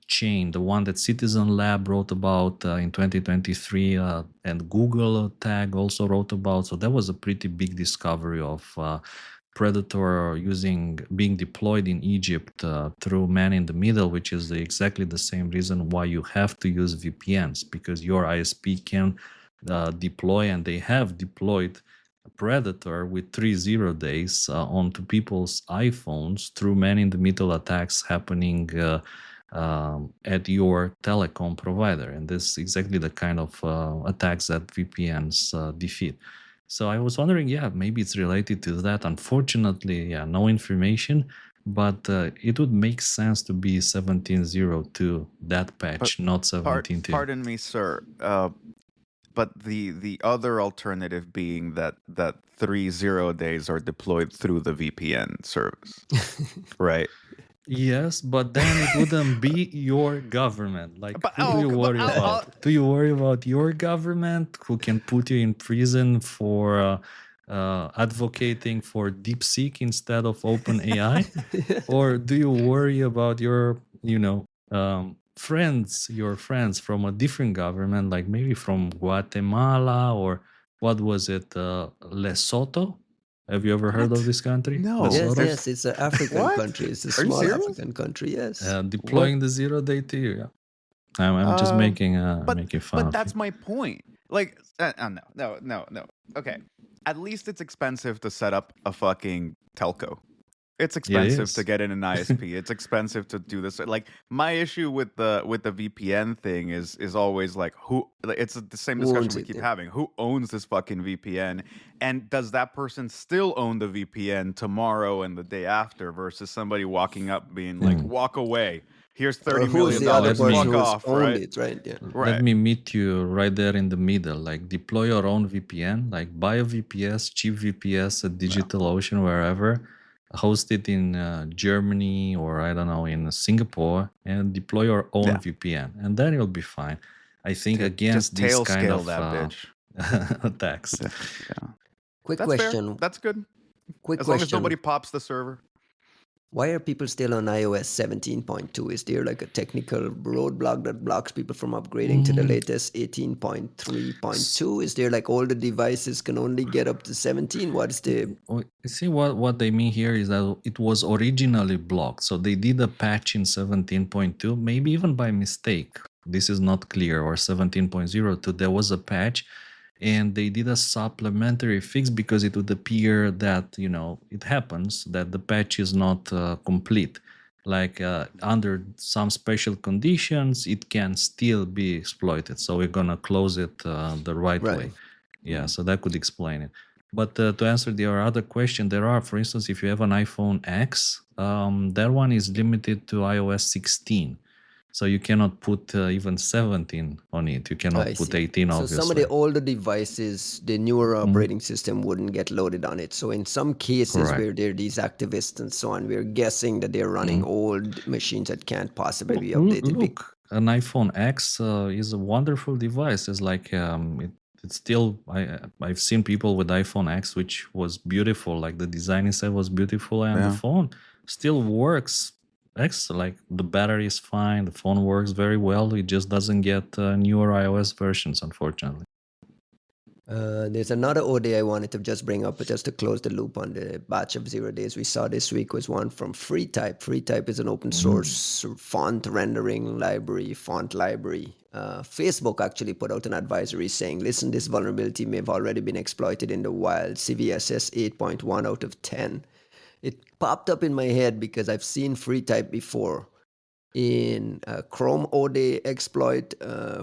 chain, the one that Citizen Lab wrote about in 2023, and Google Tag also wrote about, so that was a pretty big discovery of Predator being deployed in Egypt through man in the middle, which is exactly the same reason why you have to use VPNs, because your ISP can deploy, and they have deployed Predator with 3 days onto people's iPhones through man in the middle attacks happening at your telecom provider. And this is exactly the kind of attacks that VPNs defeat. So I was wondering, yeah, maybe it's related to that. Unfortunately, yeah, no information, but it would make sense to be 17.02, that patch, not 17.2. Pardon me, sir. But the other alternative being that 30 days are deployed through the VPN service, right? Yes, but then it wouldn't be your government. Like, But who do you worry about? Do you worry about your government, who can put you in prison for advocating for DeepSeek instead of OpenAI? Or do you worry about your, your friends from a different government, like maybe from Guatemala, or what was it, Lesotho? Have you ever heard of this country? No. Lesotho? Yes, it's an African What? country. It's a Are you small serious? African country. Yes. Deploying the 0 day to you. Yeah. I'm just making fun. But of that's you. my point. Like, no. Okay, at least it's expensive to set up a fucking telco. It's expensive is. to get in an ISP. It's expensive to do this. Like, my issue with the VPN thing is always like, it's the same Who discussion owns we it, keep yeah. having. Who owns this fucking VPN? And does that person still own the VPN tomorrow and the day after versus somebody walking up being like, walk away. Here's Or $30 who's million. the other Let me- person Fuck who's off, owned right? it, right? Yeah. Right. Let me meet you right there in the middle. Like, deploy your own VPN, like buy a VPS, cheap VPS at DigitalOcean, wherever, host it in Germany or I don't know, in Singapore, and deploy your own Yeah. VPN, and then you'll be fine. I think Just against this tail kind scale of that bitch. attacks. Yeah. Quick That's question. fair. That's good. Quick As long as question. nobody pops the server. Why are people still on iOS 17.2? Is there like a technical roadblock that blocks people from upgrading to the latest 18.3.2? Is there like all the devices can only get up to 17? What's the... You see what they mean here is that it was originally blocked. So they did a patch in 17.2, maybe even by mistake. This is not clear. Or 17.02, there was a patch, and they did a supplementary fix because it would appear that, it happens that the patch is not complete. Like under some special conditions, it can still be exploited. So we're going to close it the right way. Yeah, so that could explain it. But to answer your other question, there are, for instance, if you have an iPhone X, that one is limited to iOS 16. So you cannot put even 17 on it. You cannot I put see. 18, So obviously. some of the older devices, the newer operating system wouldn't get loaded on it. So in some cases Correct. where there are these activists and so on, we're guessing that they're running old machines that can't possibly be updated. Look, an iPhone X is a wonderful device. It's like it's still. I've seen people with iPhone X, which was beautiful. Like the design itself was beautiful, and the phone still works. Like the battery is fine. The phone works very well. It just doesn't get newer iOS versions, unfortunately. There's another OD I wanted to just bring up, but just to close the loop on the batch of 0 days we saw this week was one from FreeType. FreeType is an open source font rendering library, font library. Facebook actually put out an advisory saying, listen, this vulnerability may have already been exploited in the wild, CVSS 8.1 out of 10. It popped up in my head because I've seen FreeType before in a Chrome OD exploit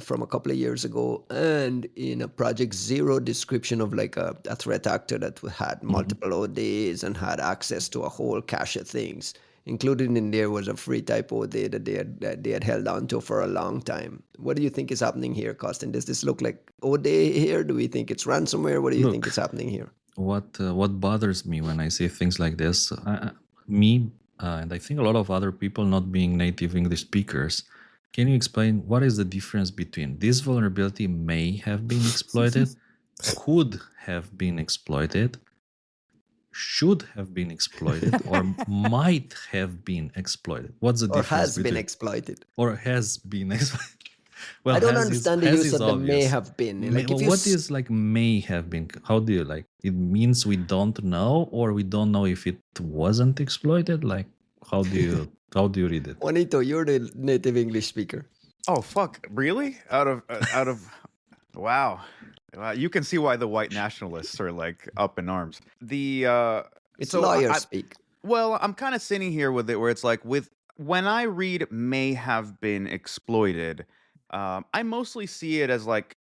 from a couple of years ago, and in a Project Zero description of like a threat actor that had multiple ODs and had access to a whole cache of things. Included in there was a FreeType OD that they had held on to for a long time. What do you think is happening here, Costin? Does this look like OD here? Do we think it's ransomware? What do you think is happening here? What bothers me when I say things like this, and I think a lot of other people not being native English speakers, can you explain what is the difference between this vulnerability may have been exploited, could have been exploited, should have been exploited, or might have been exploited? What's the Or difference has between been exploited? or has been exploited? Well, I don't has understand the has use is of the may obvious. have been. Like if What is like may have been? How do you like? It means we don't know, or we don't know if it wasn't exploited. Like, how do you read it? Juanito, you're the native English speaker. Oh fuck! Really? Out of wow. You can see why the white nationalists are like up in arms. It's lawyer speak. Well, I'm kind of sitting here with it where it's like with when I read may have been exploited, I mostly see it as like,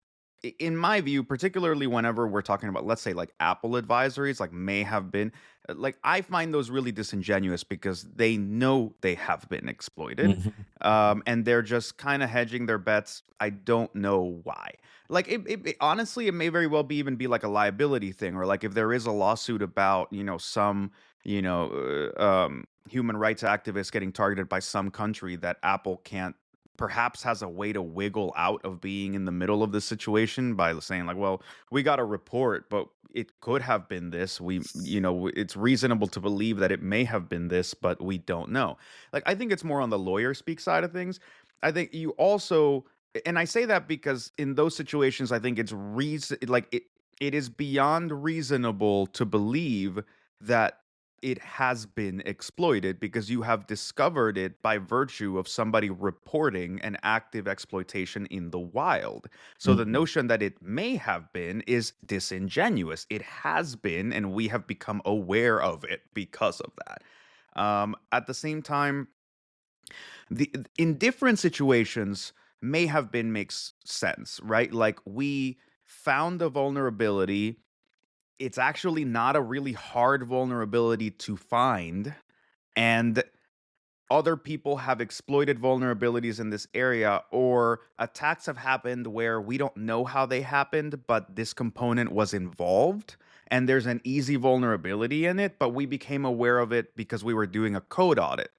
in my view, particularly whenever we're talking about, let's say, like Apple advisories, like may have been, like I find those really disingenuous because they know they have been exploited, Mhm. and they're just kind of hedging their bets. I don't know why. Like honestly, it may very well be even be like a liability thing, or like if there is a lawsuit about some human rights activists getting targeted by some country that Apple can't perhaps has a way to wiggle out of being in the middle of the situation by saying like, well, we got a report, but it could have been this. It's reasonable to believe that it may have been this, but we don't know. Like, I think it's more on the lawyer speak side of things. I think you also, and I say that because in those situations, I think it's it is beyond reasonable to believe that it has been exploited because you have discovered it by virtue of somebody reporting an active exploitation in the wild. So the Mhm. notion that it may have been is disingenuous. It has been, and we have become aware of it because of that. At the same time, the in different situations, may have been makes sense, right? Like we found a vulnerability. It's actually not a really hard vulnerability to find, and other people have exploited vulnerabilities in this area, or attacks have happened where we don't know how they happened, but this component was involved and there's an easy vulnerability in it, but we became aware of it because we were doing a code audit.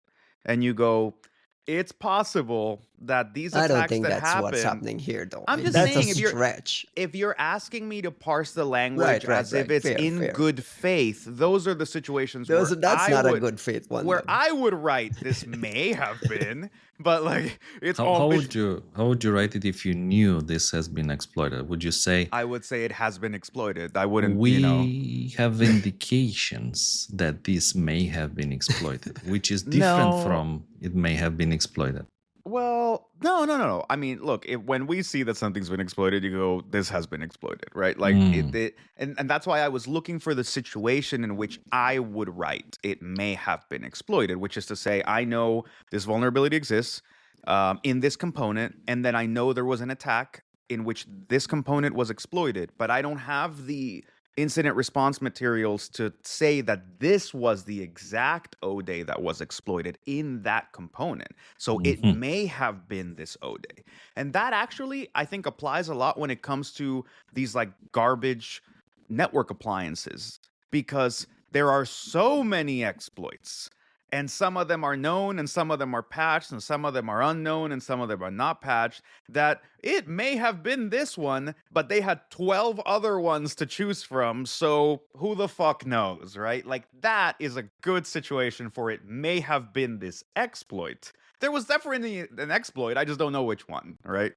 And you go, it's possible that these I don't attacks think that that's what's happen. happening here, though. I'm just That's a saying, stretch. if you're asking me to parse the language Right, as if right. it's Fair, in fair. good faith, those are the situations That's not a good faith one, though. where I would write this may have been, but like How would you write it if you knew this has been exploited? Would you say I would say it has been exploited. I wouldn't, we have indications that this may have been exploited, which is different No. from it may have been exploited? Well, no. I mean, look, when we see that something's been exploited, you go, "This has been exploited," right? Like Mm. and that's why I was looking for the situation in which I would write it may have been exploited, which is to say, I know this vulnerability exists in this component, and then I know there was an attack in which this component was exploited, but I don't have the incident response materials to say that this was the exact ODay that was exploited in that component. So it Mhm. may have been this ODay. And that actually, I think, applies a lot when it comes to these like garbage network appliances, because there are so many exploits. And some of them are known, and some of them are patched, and some of them are unknown, and some of them are not patched. That it may have been this one, but they had 12 other ones to choose from. So who the fuck knows, right? Like, that is a good situation for it may have been this exploit. There was definitely an exploit. I just don't know which one, right?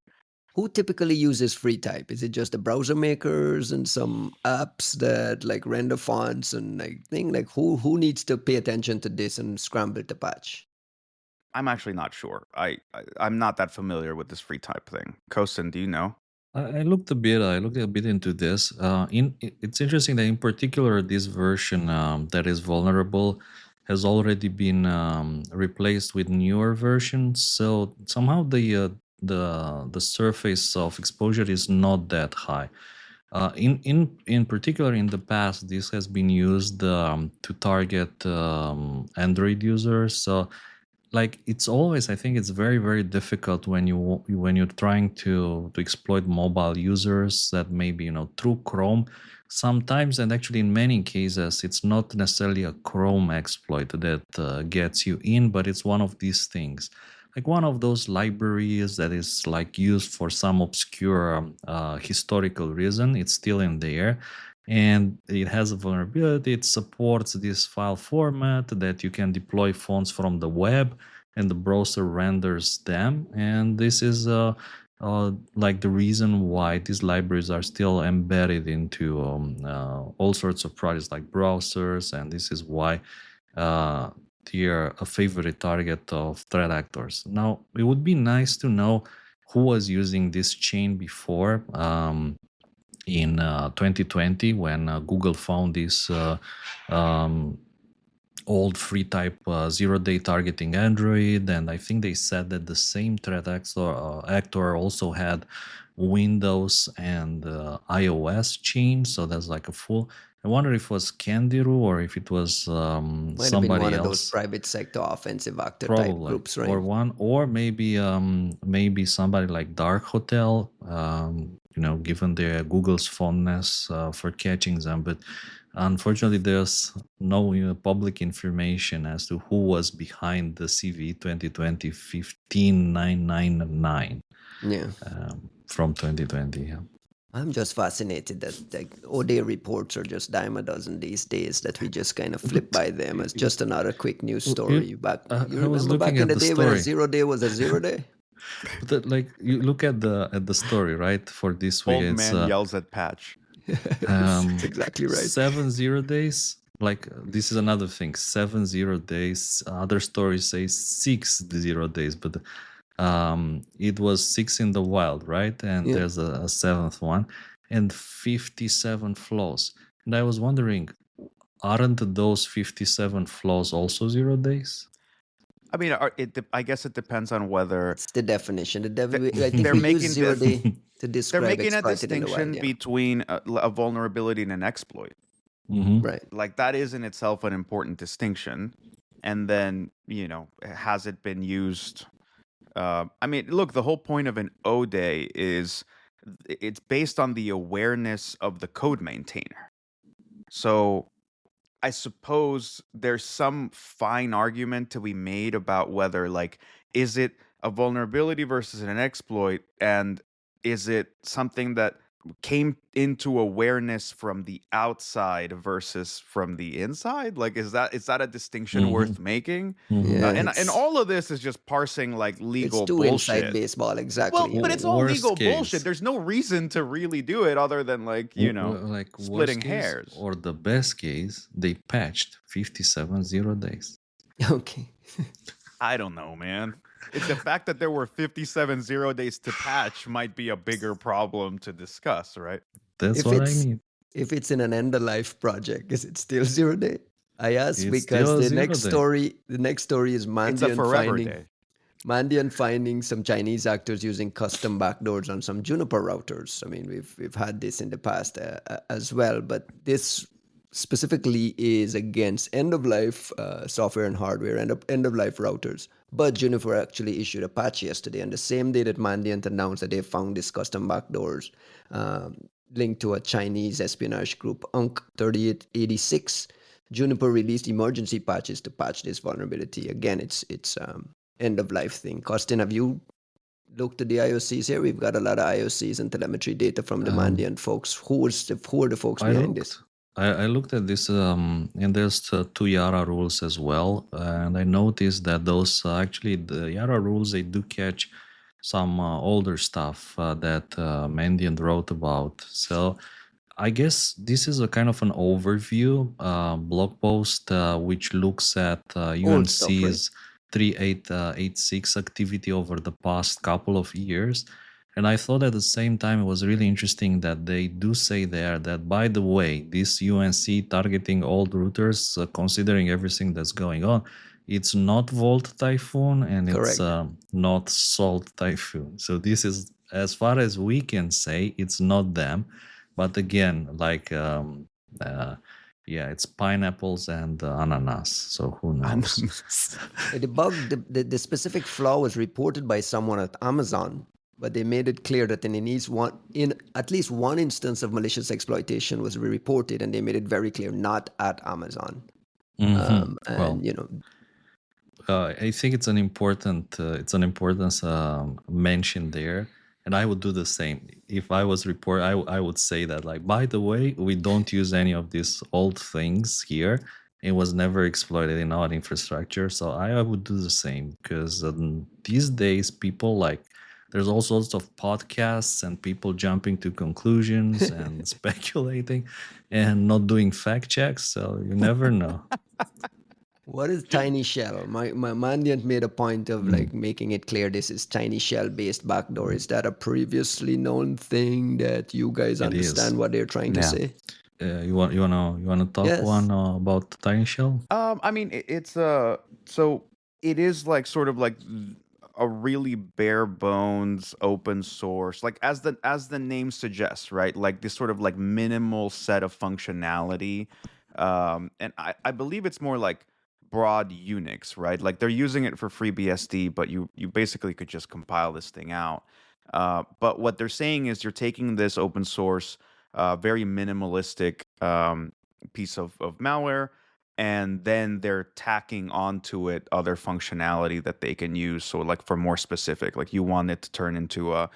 Who typically uses free type? Is it just the browser makers and some apps that like render fonts and like thing? Like who needs to pay attention to this and scramble to patch? I'm actually not sure. I'm not that familiar with this free type thing. Kosin, do you know? I looked a bit. I looked a bit into this. It's interesting that in particular this version that is vulnerable has already been replaced with newer versions. So somehow the surface of exposure is not that high. In particular, in the past, this has been used to target Android users. So like it's always, I think it's very difficult when you're trying to exploit mobile users that maybe through Chrome sometimes, and actually in many cases it's not necessarily a Chrome exploit that gets you in, but it's one of these things, like one of those libraries that is like used for some obscure historical reason. It's still in there, and it has a vulnerability. It supports this file format that you can deploy fonts from the web, and the browser renders them. And this is like the reason why these libraries are still embedded into all sorts of projects like browsers, and this is why uh, they're a favorite target of threat actors. Now, it would be nice to know who was using this chain before. In 2020, when Google found this um, old free type zero-day targeting Android, and I think they said that the same threat actor also had Windows and iOS chain. So that's like a full. I wonder if it was Candiru or if it was Might have been one somebody of those else. private sector offensive actor type Probably, groups, right? or one, or maybe somebody like Dark Hotel. Given their Google's fondness for catching them, but unfortunately, there's no public information as to who was behind the CV 2020 15999 Yeah. from 2020. Yeah. I'm just fascinated that like O-Day reports are just dime a dozen these days, that we just kind of flip by them as just another quick news story. You I was remember back looking in at the the day when a story. 0 day was a 0 day? But like you look at the story, right? For this week, Old it's man yells at Patch. That's exactly right. 7 0 days. Like this is another thing. 7 0 days. Other stories say 6 0 days, but it was 6 in the wild, right? And Yeah. there's a seventh one, and 57 flaws. And I was wondering, aren't those 57 flaws also 0 days? I mean, I guess it depends on whether It's the definition. I think they're we making use 0 day to they're describe making a exploited in the distinction wild. Yeah. between a vulnerability and an exploit. Right. Like that is in itself an important distinction. And then, has it been used? I mean, look, the whole point of an O day is it's based on the awareness of the code maintainer. So I suppose there's some fine argument to be made about whether, like, is it a vulnerability versus an exploit, and is it something that came into awareness from the outside versus from the inside? Like, is that a distinction worth making? Yeah. And all of this is just parsing like legal It's too inside bullshit. baseball, exactly. Well, but it's all Worst legal case. bullshit. There's no reason to really do it other than like, like splitting worst case, hairs. or the best case, they patched 57 0 days. Okay. I don't know, man. It's the fact that there were 57 0 days to patch might be a bigger problem to discuss, right? That's If what I it's- mean. If it's in an end of life project, is it still 0 day? I ask It's because still a the 0 next day. story is It's a Mandiant forever day. finding some Chinese actors using custom backdoors on some Juniper routers. I mean, we've had this in the past as well, but this specifically is against end-of-life software and hardware and end-of-life routers. But Juniper actually issued a patch yesterday, and the same day that Mandiant announced that they found these custom backdoors linked to a Chinese espionage group, UNC3886, Juniper released emergency patches to patch this vulnerability. Again, it's end-of-life thing. Costin, have you looked at the IOCs here? We've got a lot of IOCs and telemetry data from the Mandiant folks. Who are the folks behind this? I looked at this, and there's two Yara rules as well, and I noticed that those actually the Yara rules, they do catch some older stuff that Mandiant wrote about. So I guess this is a kind of an overview blog post which looks at Old stuff, right? UNC's 3886 activity over the past couple of years. And I thought at the same time it was really interesting that they do say there that, by the way, this UNC targeting old routers, considering everything that's going on, it's not Volt Typhoon and Correct. it's not Salt Typhoon. So this is, as far as we can say, it's not them. But again, like, it's pineapples and ananas. So who knows? The bug, the specific flaw was reported by someone at Amazon, but they made it clear that in at least one instance of malicious exploitation was reported, and they made it very clear not at Amazon. Mhm. And Well, I think it's an important mention there, and I would do the same if I was report. I would say that, like, by the way, we don't use any of these old things here. It was never exploited in our infrastructure, so I would do the same, because these days people, like, there's all sorts of podcasts and people jumping to conclusions and speculating and not doing fact checks, so you never know. what is Tiny Shell? My Mandiant made a point of like making it clear this is Tiny Shell based backdoor. Is that a previously known thing that you guys understand what they're trying to say? You wanna talk Yes. one about Tiny Shell? I mean, it's so it is like sort of like a really bare bones open source, like as the name suggests, right? Like this sort of like minimal set of functionality, and I believe it's more like broad Unix, right? Like they're using it for FreeBSD, but you basically could just compile this thing out. But what they're saying is you're taking this open source, very minimalistic piece of malware, and then they're tacking onto it other functionality that they can use. So like for more specific, like you want it to turn into a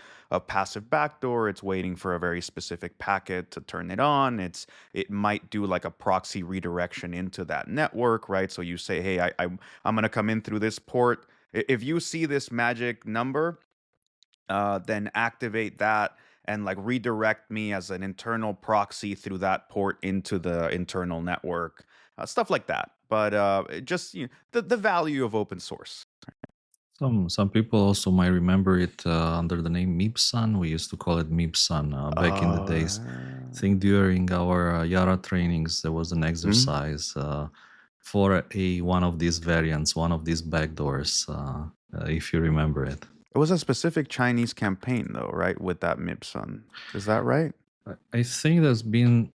passive backdoor, it's waiting for a very specific packet to turn it on. It might do like a proxy redirection into that network, right? So you say, hey, I'm gonna come in through this port. If you see this magic number, then activate that and like redirect me as an internal proxy through that port into the internal network, stuff like that. But just the value of open source. Some people also might remember it under the name Mipsan. We used to call it Mipsan back in the days. I think during our Yara trainings, there was an exercise for one of these variants, one of these backdoors, if you remember it. It was a specific Chinese campaign, though, right? With that Mipsun, is that right? I think there's been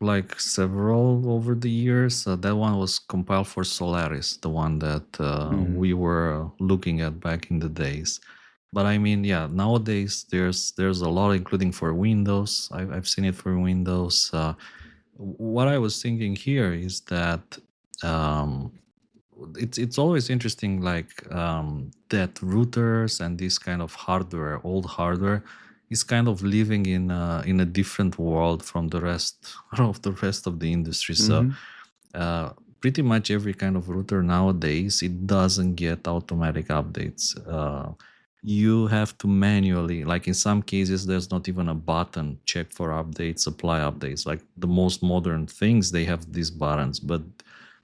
like several over the years. That one was compiled for Solaris, the one that we were looking at back in the days. But I mean, yeah, nowadays there's a lot, including for Windows. I've seen it for Windows. What I was thinking here is that it's always interesting, like that routers and this kind of hardware, old hardware, is kind of living in a different world from the rest of the industry. So pretty much every kind of router nowadays, it doesn't get automatic updates. You have to manually, like in some cases, there's not even a button check for updates, apply updates. Like the most modern things, they have these buttons, but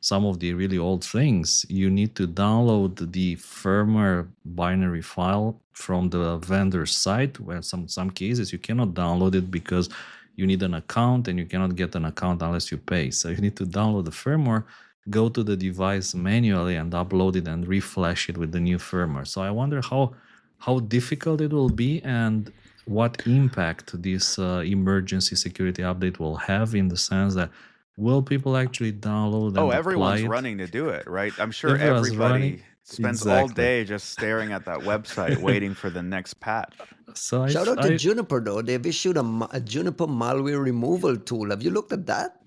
some of the really old things, you need to download the firmware binary file from the vendor site, where some cases you cannot download it because you need an account, and you cannot get an account unless you pay. So you need to download the firmware, go to the device manually and upload it and reflash it with the new firmware. So I wonder how difficult it will be and what impact this emergency security update will have, in the sense that will people actually download and everyone's apply it? running to do it, right? I'm sure Everyone's everybody running. spends all Exactly. day just staring at that website waiting for the next patch. So Shout out to Juniper, though. They've issued a Juniper malware removal tool. Have you looked at that?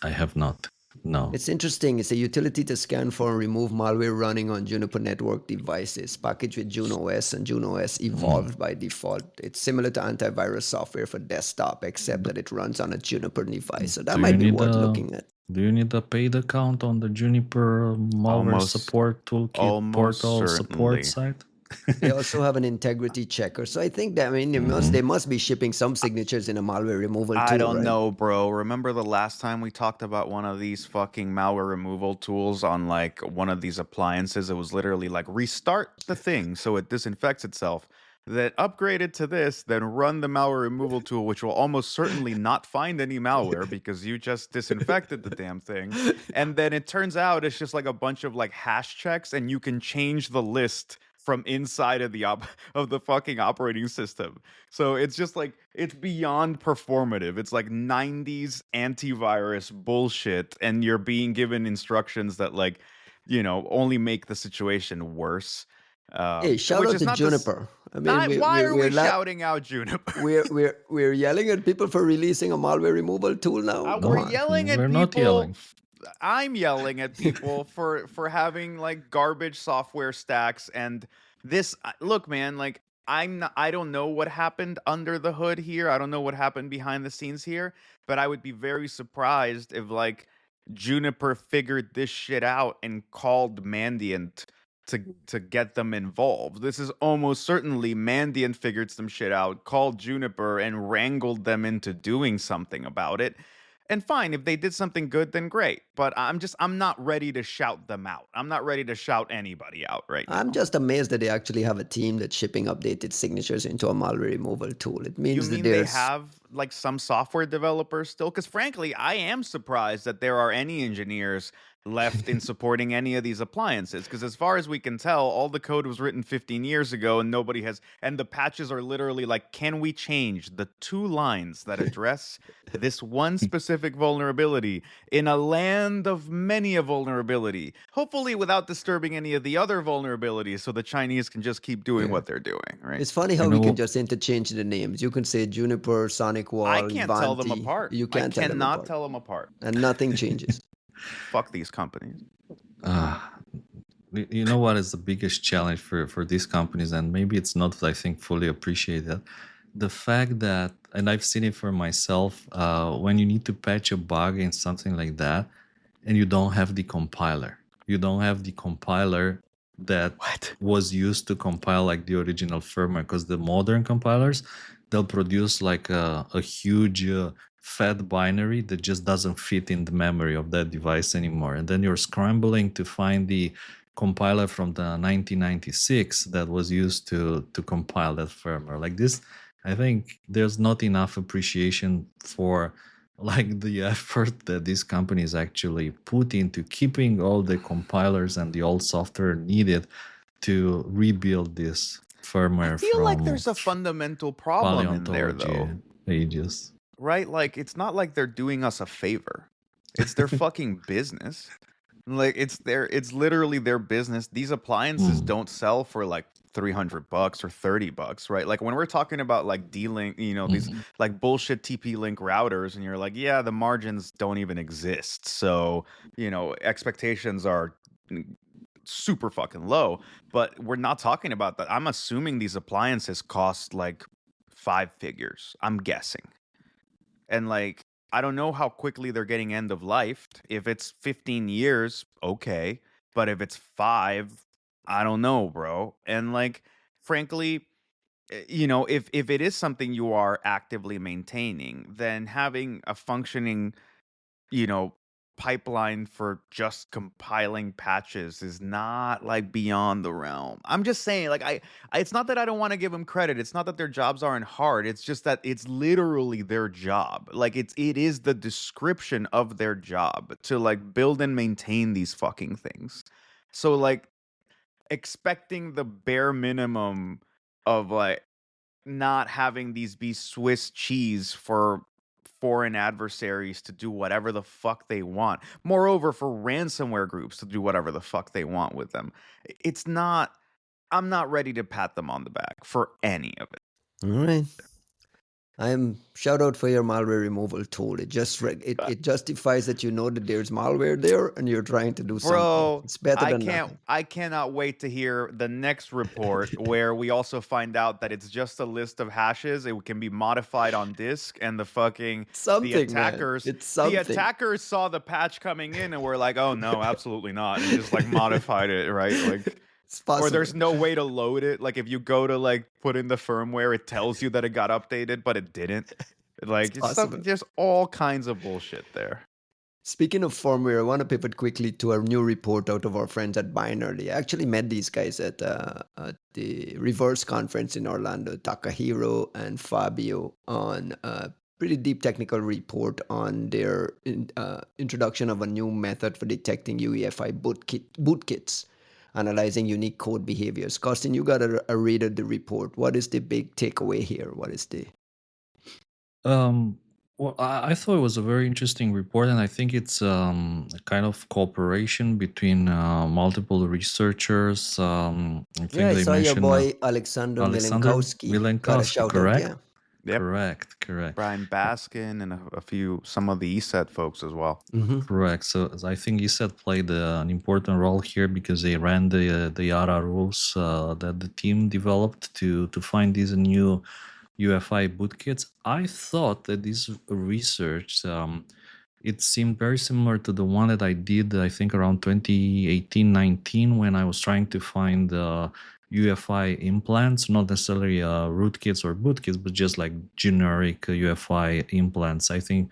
I have not. No. It's interesting. It's a utility to scan for and remove malware running on Juniper network devices, packaged with JuneOS and JuneOS evolved by default. It's similar to antivirus software for desktop, except that it runs on a Juniper device. So that might be worth looking at. Do you need a paid account on the Juniper malware support toolkit portal support site? They also have an integrity checker. So I think that, I mean, they must be shipping some signatures in a malware removal tool. I don't right? know, bro. Remember the last time we talked about one of these fucking malware removal tools on like one of these appliances? It was literally like restart the thing so it disinfects itself. That upgraded to this, then run the malware removal tool, which will almost certainly not find any malware because you just disinfected the damn thing. And then it turns out it's just like a bunch of like hash checks, and you can change the list from inside of the fucking operating system. So it's just like, it's beyond performative. It's like 90s antivirus bullshit, and you're being given instructions that like, only make the situation worse. Hey, shout out to Juniper. I mean, why are we shouting out Juniper? We're yelling at people for releasing a malware removal tool now. We're yelling at people. Not yelling. I'm yelling at people for having like garbage software stacks. And this, look, man, like I don't know what happened under the hood here. I don't know what happened behind the scenes here, but I would be very surprised if like Juniper figured this shit out and called Mandiant to get them involved. This is almost certainly Mandiant figured some shit out, called Juniper, and wrangled them into doing something about it. And fine, if they did something good, then great. But I'm not ready to shout them out. I'm not ready to shout anybody out right now. I'm just amazed that they actually have a team that's shipping updated signatures into a malware removal tool. It means you mean that they have like some software developers still, because frankly, I am surprised that there are any engineers left in supporting any of these appliances, because as far as we can tell, all the code was written 15 years ago and nobody has, and the patches are literally like, can we change the 2 lines that address this one specific vulnerability in a land of many a vulnerability, hopefully without disturbing any of the other vulnerabilities, so the Chinese can just keep doing Yeah. what they're doing, right? It's funny how You we can know, just interchange the names. You can say Juniper, Sonic I Wall, can't tell them Vanti. apart. You I can't tell them cannot apart. tell them apart. And nothing changes. Fuck these companies. uh, you know what is the biggest challenge for these companies, and maybe it's not, I think, fully appreciated. The fact that, and I've seen it for myself, when you need to patch a bug in something like that, and you don't have the compiler. You don't have the compiler that was used to compile like the original firmware, because the modern compilers, they'll produce like a huge fat binary that just doesn't fit in the memory of that device anymore. And then you're scrambling to find the compiler from the 1996 that was used to compile that firmware. Like this, I think there's not enough appreciation for like the effort that these companies actually put into keeping all the compilers and the old software needed to rebuild this firmware. I feel like from there's a fundamental problem in there, paleontology though. ages. Right? Like, it's not like they're doing us a favor. It's their fucking business. Like, it's literally their business. These appliances don't sell for like $300 or $30, right? Like when we're talking about like D-Link, you know, these like bullshit TP-Link routers, and you're like, yeah, the margins don't even exist. So, you know, expectations are super fucking low, but we're not talking about that. I'm assuming these appliances cost like 5 figures, I'm guessing. And like, I don't know how quickly they're getting end of life. If it's 15 years, okay. But if it's 5, I don't know, bro. And like, frankly, you know, if it is something you are actively maintaining, then having a functioning, you know, pipeline for just compiling patches is not like beyond the realm. I'm just saying, like, I it's not that I don't want to give them credit. It's not that their jobs aren't hard. It's just that it's literally their job. Like it is the description of their job to like build and maintain these fucking things. So like expecting the bare minimum of like not having these be Swiss cheese for foreign adversaries to do whatever the fuck they want. Moreover, for ransomware groups to do whatever the fuck they want with them. It's not, I'm not ready to pat them on the back for any of it. All right. I'm shout out for your malware removal tool. It just it justifies that you know that there's malware there and you're trying to do something. Bro, It's better than nothing. I cannot wait to hear the next report where we also find out that it's just a list of hashes. It can be modified on disk, and the fucking Something, the attackers, man. It's something. the attackers saw the patch coming in and were like, "Oh no, absolutely not," and just like modified it, right? Like, It's possible. or there's no way to load it. Like if you go to like put in the firmware, it tells you that it got updated, but it didn't. Like It's possible. there's all kinds of bullshit there. Speaking of firmware, I want to pivot quickly to a new report out of our friends at Binarly. I actually met these guys at the Reverse conference in Orlando, Takahiro and Fabio, on a pretty deep technical report on their introduction of a new method for detecting UEFI bootkits, analyzing unique code behaviors. Costin, you got a read of the report. What is the big takeaway here? What is the... Well, I thought it was a very interesting report, and I think it's a kind of cooperation between multiple researchers. I think Yeah, I they saw your mentioned boy Alexander Milenkowski. Got a shout correct? out, yeah. Yep. Correct. Brian Baskin and some of the ESET folks as well. Correct. So I think ESET played an important role here because they ran the Yara rules that the team developed to find these new UEFI bootkits. I thought that this research, it seemed very similar to the one that I did, I think, around 2018-19, when I was trying to find UEFI implants, not necessarily rootkits or bootkits, but just like generic UEFI implants. I think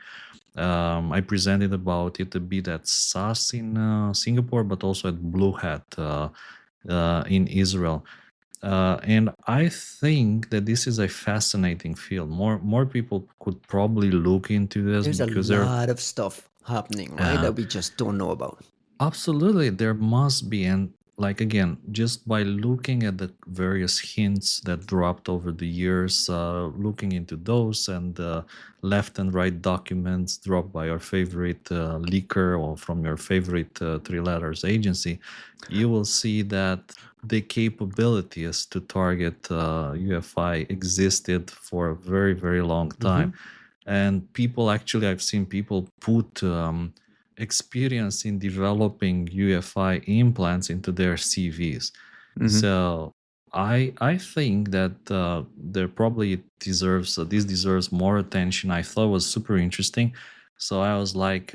I presented about it a bit at SAS in Singapore, but also at Blue Hat in Israel. And I think that this is a fascinating field. More people could probably look into this There's a because there lot of stuff happening, right, uh, that we just don't know about. absolutely, there must be. And like again, just by looking at the various hints that dropped over the years, looking into those and left and right documents dropped by your favorite leaker or from your favorite three letters agency, you will see that the capabilities to target UEFI existed for a very, very long time. And people actually, I've seen people put experience in developing UEFI implants into their CVs. So I think that there probably deserves this deserves more attention. I thought it was super interesting, so I was like,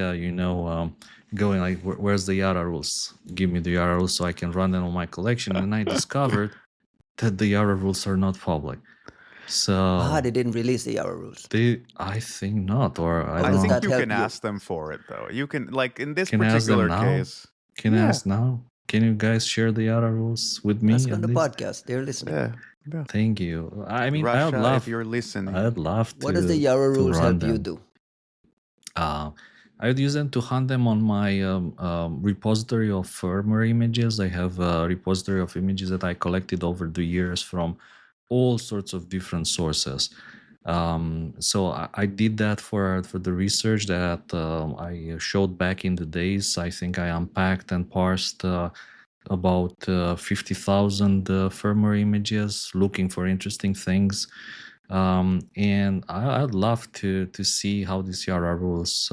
going like, where's the Yara rules? Give me the Yara rules so I can run them on my collection. And I discovered that the Yara rules are not public. So They didn't release the Yara rules. I think not, or I How don't does know. that You help can you? ask them for it though. You can, like, in this Can I ask them particular now? case. Can I Yeah. ask now? Can you guys share the Yara rules with me Ask at on the least? podcast. They're listening. Yeah. Thank you. I mean, I would Russia, love. if you're listening. I'd love to. What does the Yara to rules run help you them. do? I would use them to hunt them on my repository of firmware images. I have a repository of images that I collected over the years from all sorts of different sources. So I did that for the research that I showed back in the days. I think I unpacked and parsed about 50,000 firmware images, looking for interesting things. And I'd love to see how these Yara rules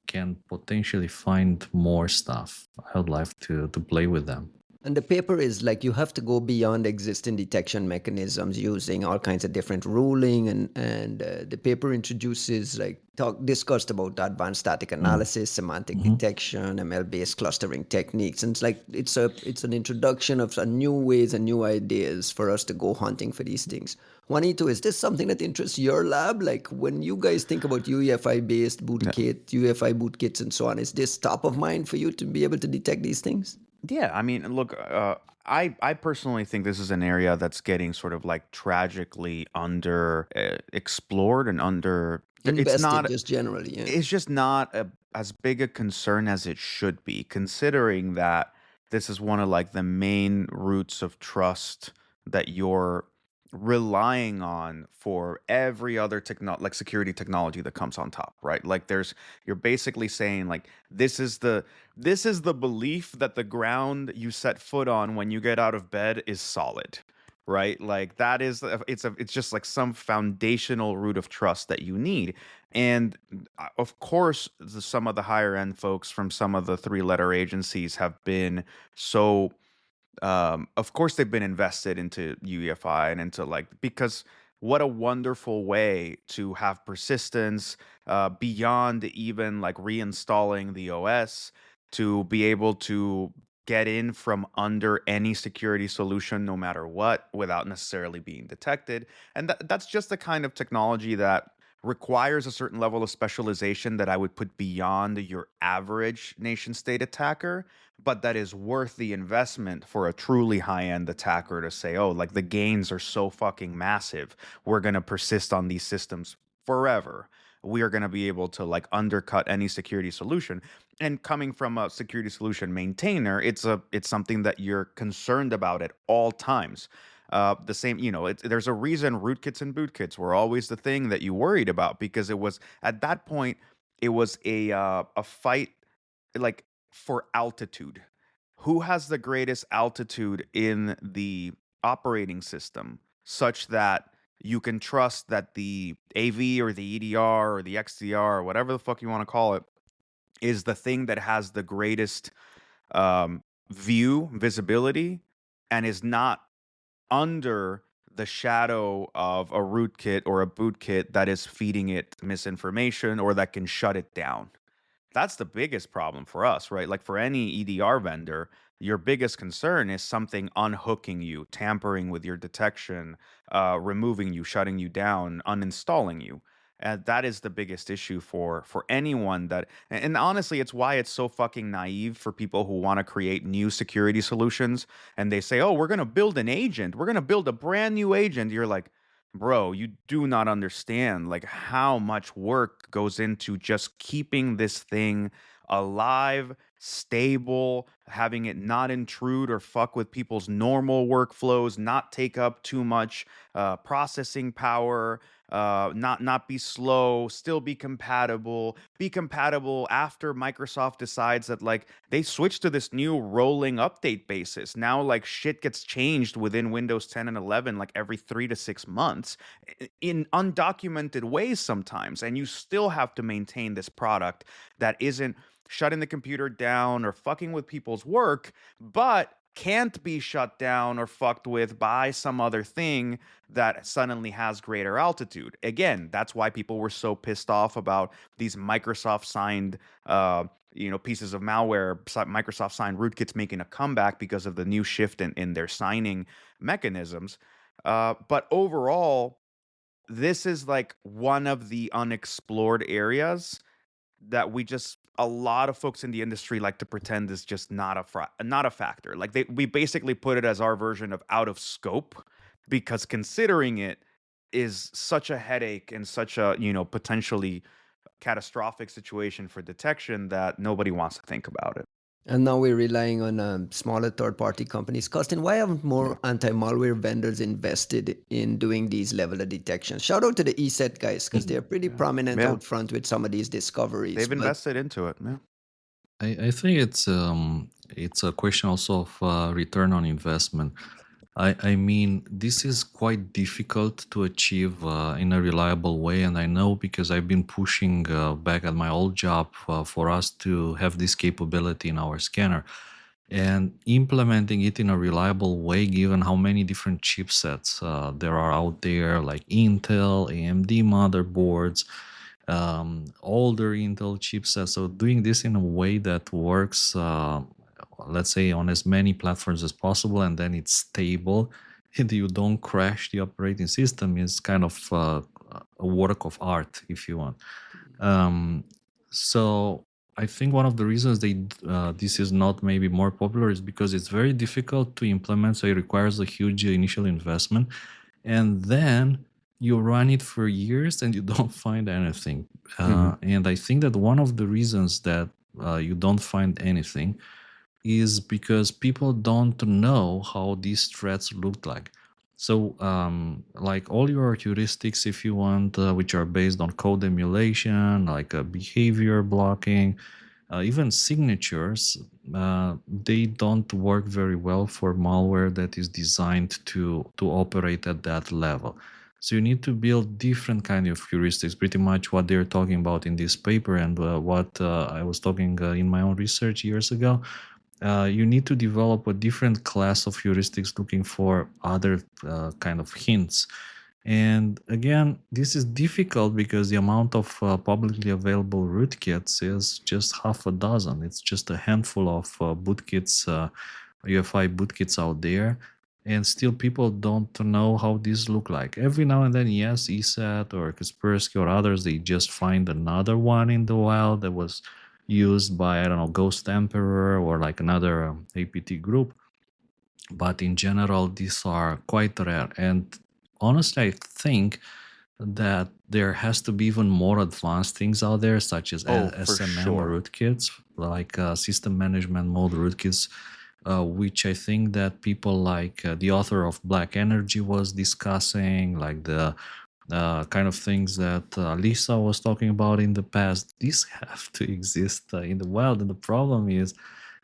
can potentially find more stuff. I'd love to play with them. And the paper is like you have to go beyond existing detection mechanisms using all kinds of different ruling, and the paper introduces discussed about advanced static analysis, semantic detection, ML-based clustering techniques, and it's an introduction of new ways and new ideas for us to go hunting for these things. Juanito, is this something that interests your lab? Like when you guys think about UEFI-based bootkit, UEFI bootkits, and so on, is this top of mind for you to be able to detect these things? Yeah, I mean, look, I personally think this is an area that's getting sort of like tragically under explored and under. It's Invested not just generally, yeah. It's just not as big a concern as it should be, considering that this is one of like the main roots of trust that you're relying on for every other like security technology that comes on top, right? Like you're basically saying like this is the belief that the ground you set foot on when you get out of bed is solid, right? Like that is it's just like some foundational root of trust that you need. And of course, some of the higher end folks from some of the three letter agencies have been so of course they've been invested into UEFI and into like, because what a wonderful way to have persistence beyond even like reinstalling the OS, to be able to get in from under any security solution no matter what without necessarily being detected. And that's just the kind of technology that requires a certain level of specialization that I would put beyond your average nation state attacker, but that is worth the investment for a truly high-end attacker to say, oh, like the gains are so fucking massive, we're going to persist on these systems forever. We are going to be able to like undercut any security solution. And coming from a security solution maintainer, it's something that you're concerned about at all times. The same, there's a reason rootkits and bootkits were always the thing that you worried about, because it was at that point it was a fight like for altitude. Who has the greatest altitude in the operating system, such that you can trust that the AV or the EDR or the XDR or whatever the fuck you want to call it is the thing that has the greatest visibility, and is not under the shadow of a rootkit or a bootkit that is feeding it misinformation or that can shut it down. That's the biggest problem for us, right? Like for any EDR vendor, your biggest concern is something unhooking you, tampering with your detection, removing you, shutting you down, uninstalling you. That is the biggest issue for anyone that, and honestly, it's why it's so fucking naive for people who want to create new security solutions and they say, "Oh, we're gonna build an agent. We're gonna build a brand new agent." You're like, bro, you do not understand like how much work goes into just keeping this thing alive, stable, having it not intrude or fuck with people's normal workflows, not take up too much processing power, not be slow, still be compatible after Microsoft decides that like they switch to this new rolling update basis. Now like shit gets changed within Windows 10 and 11 like every 3 to 6 months in undocumented ways sometimes, and you still have to maintain this product that isn't shutting the computer down or fucking with people's work, but can't be shut down or fucked with by some other thing that suddenly has greater altitude. Again, that's why people were so pissed off about these Microsoft signed pieces of malware, Microsoft signed rootkits making a comeback because of the new shift in their signing mechanisms. But overall, this is like one of the unexplored areas that a lot of folks in the industry like to pretend is just not a factor. Like we basically put it as our version of out of scope because considering it is such a headache and such a, potentially catastrophic situation for detection that nobody wants to think about it. And now we're relying on smaller third-party companies. Costin, why haven't more anti-malware vendors invested in doing these level of detections? Shout out to the ESET guys, because they're pretty prominent out front with some of these discoveries. They've invested into it. Yeah. I think it's a question also of return on investment. I mean, this is quite difficult to achieve in a reliable way, and I know because I've been pushing back at my old job for us to have this capability in our scanner, and implementing it in a reliable way, given how many different chipsets there are out there, like Intel, AMD motherboards, older Intel chipsets. So doing this in a way that works, let's say, on as many platforms as possible, and then it's stable and you don't crash the operating system is kind of a work of art, if you want. So I think one of the reasons this is not maybe more popular is because it's very difficult to implement, so it requires a huge initial investment, and then you run it for years and you don't find anything. And I think that one of the reasons that you don't find anything is because people don't know how these threats look like. So like all your heuristics, if you want, which are based on code emulation, like behavior blocking, even signatures, they don't work very well for malware that is designed to operate at that level. So you need to build different kind of heuristics, pretty much what they're talking about in this paper and what I was talking in my own research years ago. You need to develop a different class of heuristics looking for other kind of hints. And again, this is difficult because the amount of publicly available rootkits is just half a dozen. It's just a handful of bootkits, UEFI bootkits out there. And still people don't know how these look like. Every now and then, yes, ESET or Kaspersky or others, they just find another one in the wild that was used by, I don't know, Ghost Emperor or like another APT group. But in general, these are quite rare. And honestly, I think that there has to be even more advanced things out there, such as SMM rootkits, like system management mode rootkits, which I think that people like the author of Black Energy was discussing, like the kind of things that Lisa was talking about in the past. These have to exist in the wild, and the problem is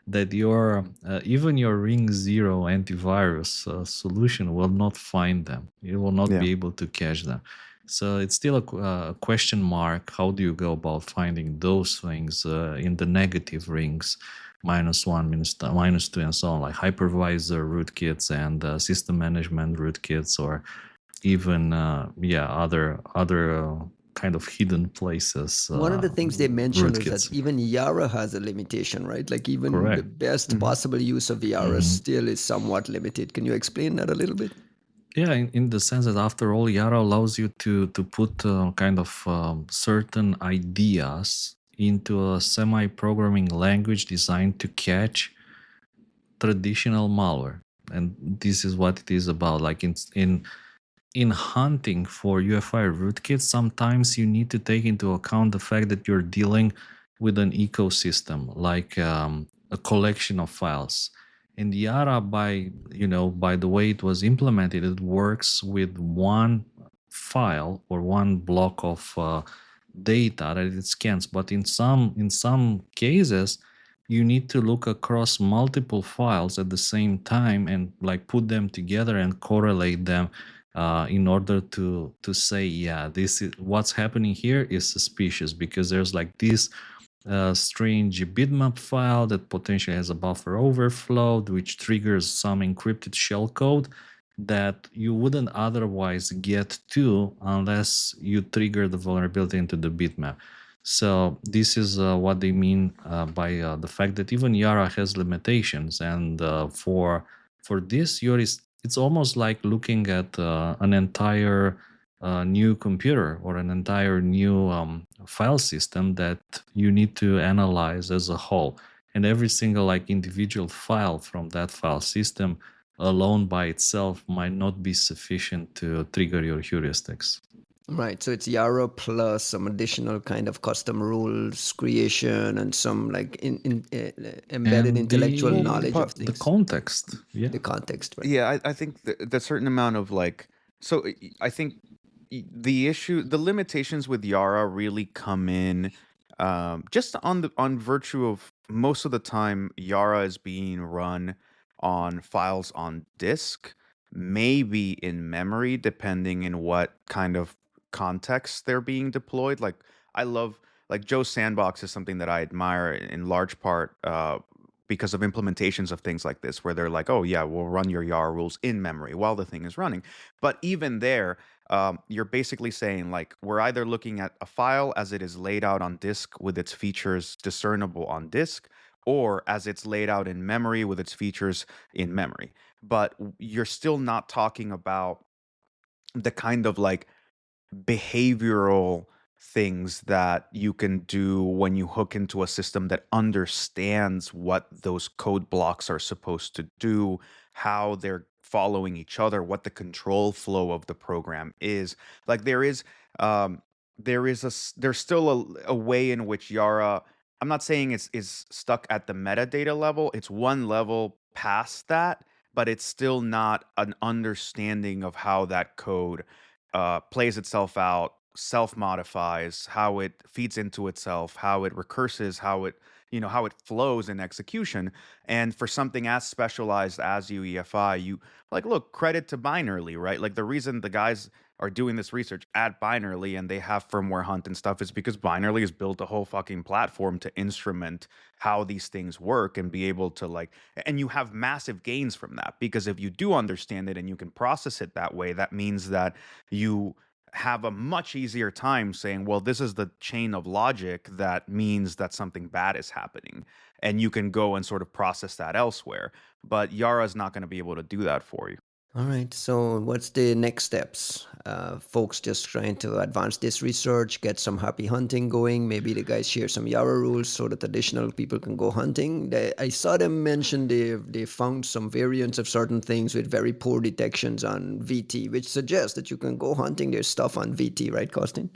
that your even your Ring Zero antivirus solution will not find them. You will not be able to catch them. So it's still a question mark. How do you go about finding those things in the negative rings, -1, -2, and so on, like hypervisor rootkits and system management rootkits, or even other kind of hidden places. One of the things they mentioned rootkits. is that even Yara has a limitation, right? Like even Correct. the best possible use of Yara still is somewhat limited. Can you explain that a little bit? Yeah, in the sense that after all, Yara allows you to put kind of certain ideas into a semi-programming language designed to catch traditional malware, and this is what it is about. Like in hunting for UEFI rootkits, sometimes you need to take into account the fact that you're dealing with an ecosystem, like a collection of files. And Yara, by the way it was implemented, it works with one file or one block of data that it scans. But in some cases, you need to look across multiple files at the same time and like put them together and correlate them in order to say, yeah, this is what's happening here is suspicious because there's like this strange bitmap file that potentially has a buffer overflow, which triggers some encrypted shellcode that you wouldn't otherwise get to unless you trigger the vulnerability into the bitmap. So this is what they mean by the fact that even Yara has limitations, and for this, it's almost like looking at an entire new computer or an entire new file system that you need to analyze as a whole. And every single like individual file from that file system alone by itself might not be sufficient to trigger your heuristics. Right. So it's Yara plus some additional kind of custom rules creation and some like embedded And intellectual knowledge of the things. context, yeah. The context, right? Yeah, I think the certain amount of like, so I think the limitations with Yara really come in just on virtue of most of the time Yara is being run on files on disk, maybe in memory, depending in what kind of context they're being deployed. Like I love like Joe's Sandbox is something that I admire in large part because of implementations of things like this, where they're like, oh yeah, we'll run your Yara rules in memory while the thing is running. But even there, you're basically saying like we're either looking at a file as it is laid out on disk with its features discernible on disk, or as it's laid out in memory with its features in memory. But you're still not talking about the kind of like behavioral things that you can do when you hook into a system that understands what those code blocks are supposed to do, how they're following each other, what the control flow of the program is. Like um there's still a way in which Yara, I'm not saying is stuck at the metadata level. It's one level past that, but it's still not an understanding of how that code plays itself out, self modifies, how it feeds into itself, how it recurses, how it how it flows in execution. And for something as specialized as UEFI, you like look credit to Binarly, right? Like the reason the guys are doing this research at Binarly and they have firmware hunt and stuff is because Binarly has built a whole fucking platform to instrument how these things work and be able to like, and you have massive gains from that because if you do understand it and you can process it that way, that means that you have a much easier time saying, well, this is the chain of logic that means that something bad is happening. And you can go and sort of process that elsewhere. But Yara is not going to be able to do that for you. All right. So what's the next steps? Folks just trying to advance this research, get some happy hunting going. Maybe the guys share some Yara rules so that additional people can go hunting. I saw them mention they found some variants of certain things with very poor detections on VT, which suggests that you can go hunting their stuff on VT, right, Costin?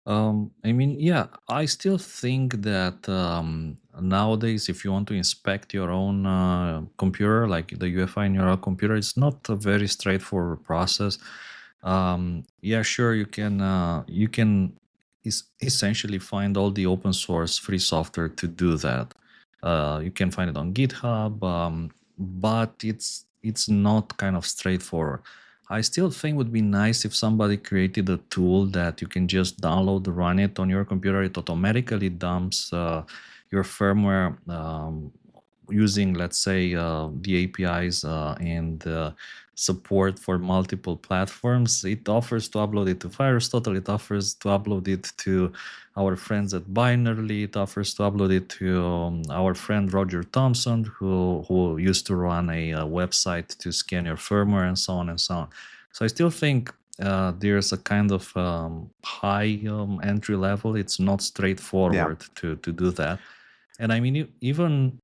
I mean, yeah, I still think that nowadays, if you want to inspect your own computer, like the UEFI in your own computer, it's not a very straightforward process. Yeah, sure, you can essentially find all the open source free software to do that. You can find it on GitHub, but it's not kind of straightforward. I still think would be nice if somebody created a tool that you can just download, run it on your computer. It automatically dumps your firmware using, let's say, the APIs and support for multiple platforms. It offers to upload it to Firestore. It offers to upload it to our friends at Binarly. It offers to upload it to our friend Roger Thompson, who used to run a website to scan your firmware and so on and so on. So I still think there's a kind of high entry level. It's not straightforward to do that. And I mean, even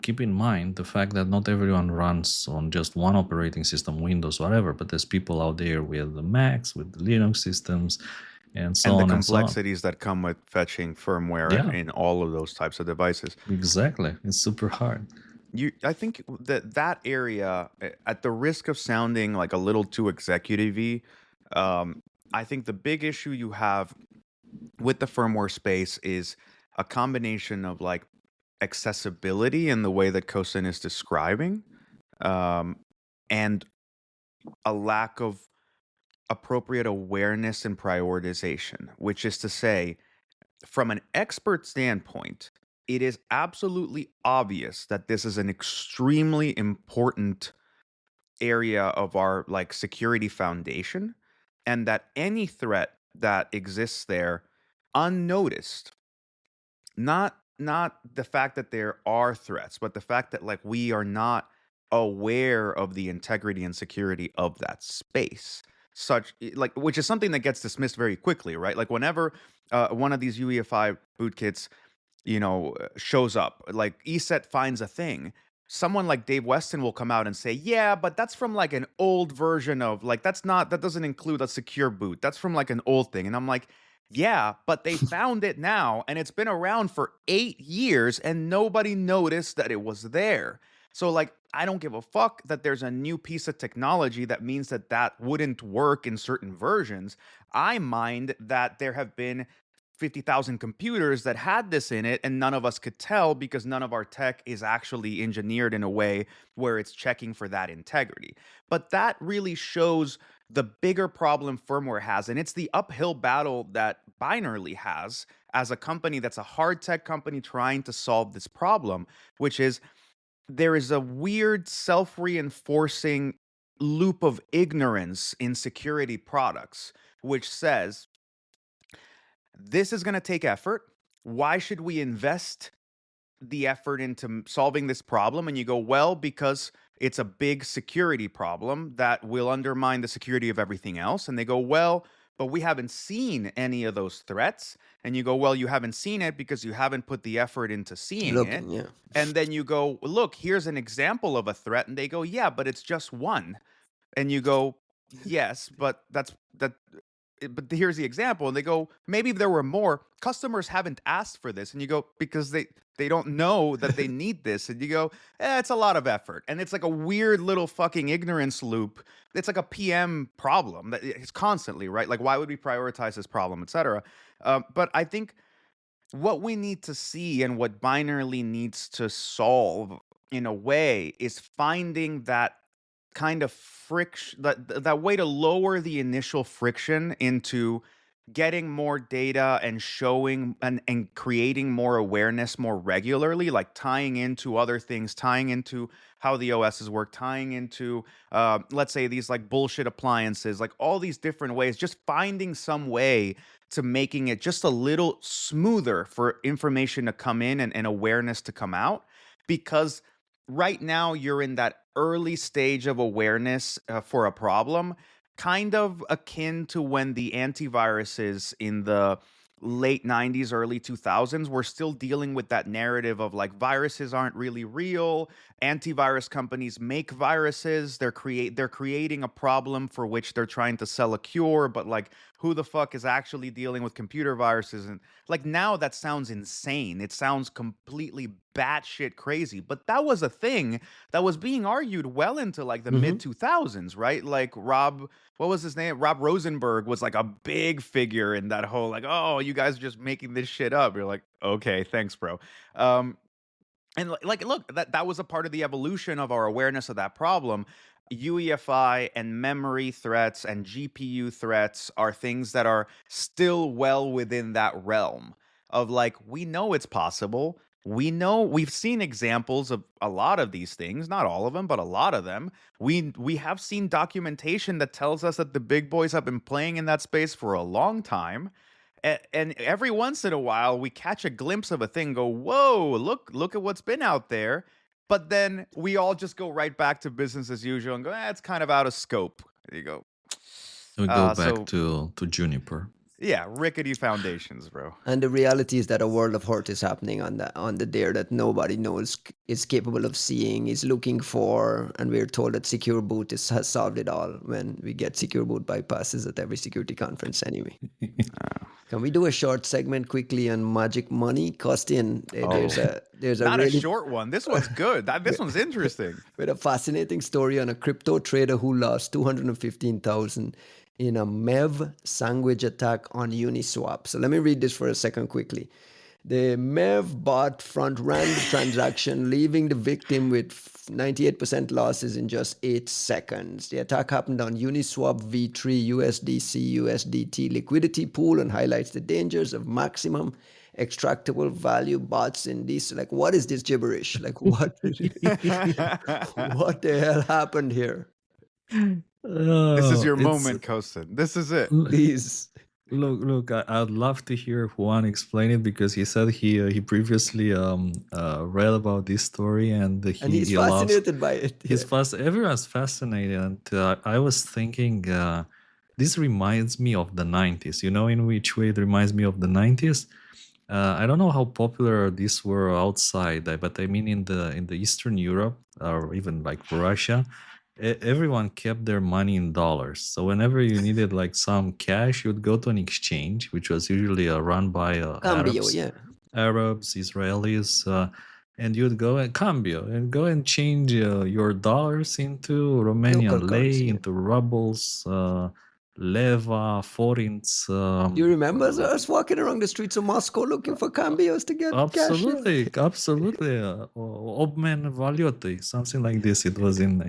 keep in mind the fact that not everyone runs on just one operating system, Windows, whatever, but there's people out there with the Macs, with the Linux systems, and so and the on and so on. complexities that come with fetching firmware Yeah. in all of those types of devices. Exactly. It's super hard. I think that area, at the risk of sounding like a little too executive-y, I think the big issue you have with the firmware space is a combination of like accessibility in the way that Kosin is describing, and a lack of appropriate awareness and prioritization, which is to say, from an expert standpoint, it is absolutely obvious that this is an extremely important area of our like security foundation, and that any threat that exists there unnoticed, not the fact that there are threats, but the fact that like we are not aware of the integrity and security of that space, such like, which is something that gets dismissed very quickly, right? Like whenever one of these UEFI bootkits shows up, like ESET finds a thing, someone like Dave Weston will come out and say, yeah, but that's from like an old version of like, that doesn't include a secure boot. That's from like an old thing. And I'm like, yeah, but they found it now and it's been around for 8 years and nobody noticed that it was there. So like, I don't give a fuck that there's a new piece of technology that means that wouldn't work in certain versions. I mind that there have been 50,000 computers that had this in it and none of us could tell because none of our tech is actually engineered in a way where it's checking for that integrity. But that really shows the bigger problem firmware has, and it's the uphill battle that Binarly has as a company that's a hard tech company trying to solve this problem, which is there is a weird self-reinforcing loop of ignorance in security products, which says this is going to take effort. Why should we invest the effort into solving this problem? And you go, well, because it's a big security problem that will undermine the security of everything else. And they go, well, but we haven't seen any of those threats. And you go, well, you haven't seen it because you haven't put the effort into seeing it. Yeah. And then you go, look, here's an example of a threat. And they go, yeah, but it's just one. And you go, yes, but but here's the example. And they go, maybe there were more. Customers haven't asked for this. And you go, because they don't know that they need this. And you go, it's a lot of effort. And it's like a weird little fucking ignorance loop. It's like a PM problem that it's constantly, right? Like, why would we prioritize this problem, et cetera? But I think what we need to see and what Binarly needs to solve in a way is finding that kind of friction, that way to lower the initial friction into getting more data and showing and creating more awareness more regularly, like tying into other things, tying into how the OSs work, tying into let's say these like bullshit appliances, like all these different ways, just finding some way to making it just a little smoother for information to come in and awareness to come out. Because right now you're in that early stage of awareness for a problem, kind of akin to when the antiviruses in the late 90s, early 2000s were still dealing with that narrative of like viruses aren't really real. Antivirus companies make viruses. They're creating a problem for which they're trying to sell a cure, but like who the fuck is actually dealing with computer viruses? And like now that sounds insane. It sounds completely batshit crazy. But that was a thing that was being argued well into like the mid 2000s, right? Like what was his name? Rob Rosenberg was like a big figure in that whole like, oh, you guys are just making this shit up. You're like, okay, thanks, bro. And like, look, that was a part of the evolution of our awareness of that problem. UEFI and memory threats and GPU threats are things that are still well within that realm of like, we know it's possible. We know we've seen examples of a lot of these things, not all of them, but a lot of them. We have seen documentation that tells us that the big boys have been playing in that space for a long time. And every once in a while we catch a glimpse of a thing, go, whoa, look at what's been out there. But then we all just go right back to business as usual and go, it's kind of out of scope. You go. We go back So to Juniper. yeah, rickety foundations, bro. And the reality is that a world of hurt is happening on the dare that nobody knows is capable of seeing, is looking for, and we're told that Secure Boot has solved it all when we get Secure Boot bypasses at every security conference anyway. Can we do a short segment quickly on magic money? Costin, there's a Not really a short one. This one's good. This one's interesting. with a fascinating story on a crypto trader who lost 215,000 in a MEV sandwich attack on Uniswap. So let me read this for a second quickly. The MEV bot front ran the transaction, leaving the victim with 98% losses in just 8 seconds. The attack happened on Uniswap V3 USDC USDT liquidity pool and highlights the dangers of maximum extractable value bots in this. Like, what is this gibberish? Like, what? What the hell happened here? This is your It's- moment, Kostin. This is it. Please. Look, I'd love to hear Juan explain it because he said he previously read about this story and And he's he loves. fascinated by it. He's everyone's fascinated, and I was thinking this reminds me of the 90s. You know, in which way it reminds me of the 90s? I don't know how popular these were outside, but I mean in the Eastern Europe or even like Russia, everyone kept their money in dollars. So whenever you needed like some cash, you'd go to an exchange, which was usually run by Cambio, Arabs, yeah. Arabs, Israelis, and you'd go and cambio and go and change your dollars into Romanian Local lei, currency, yeah. into rubles, leva, forints. You remember us walking around the streets of Moscow looking for cambios to get cash? Absolutely. Obmen valyoty, something like this. It was in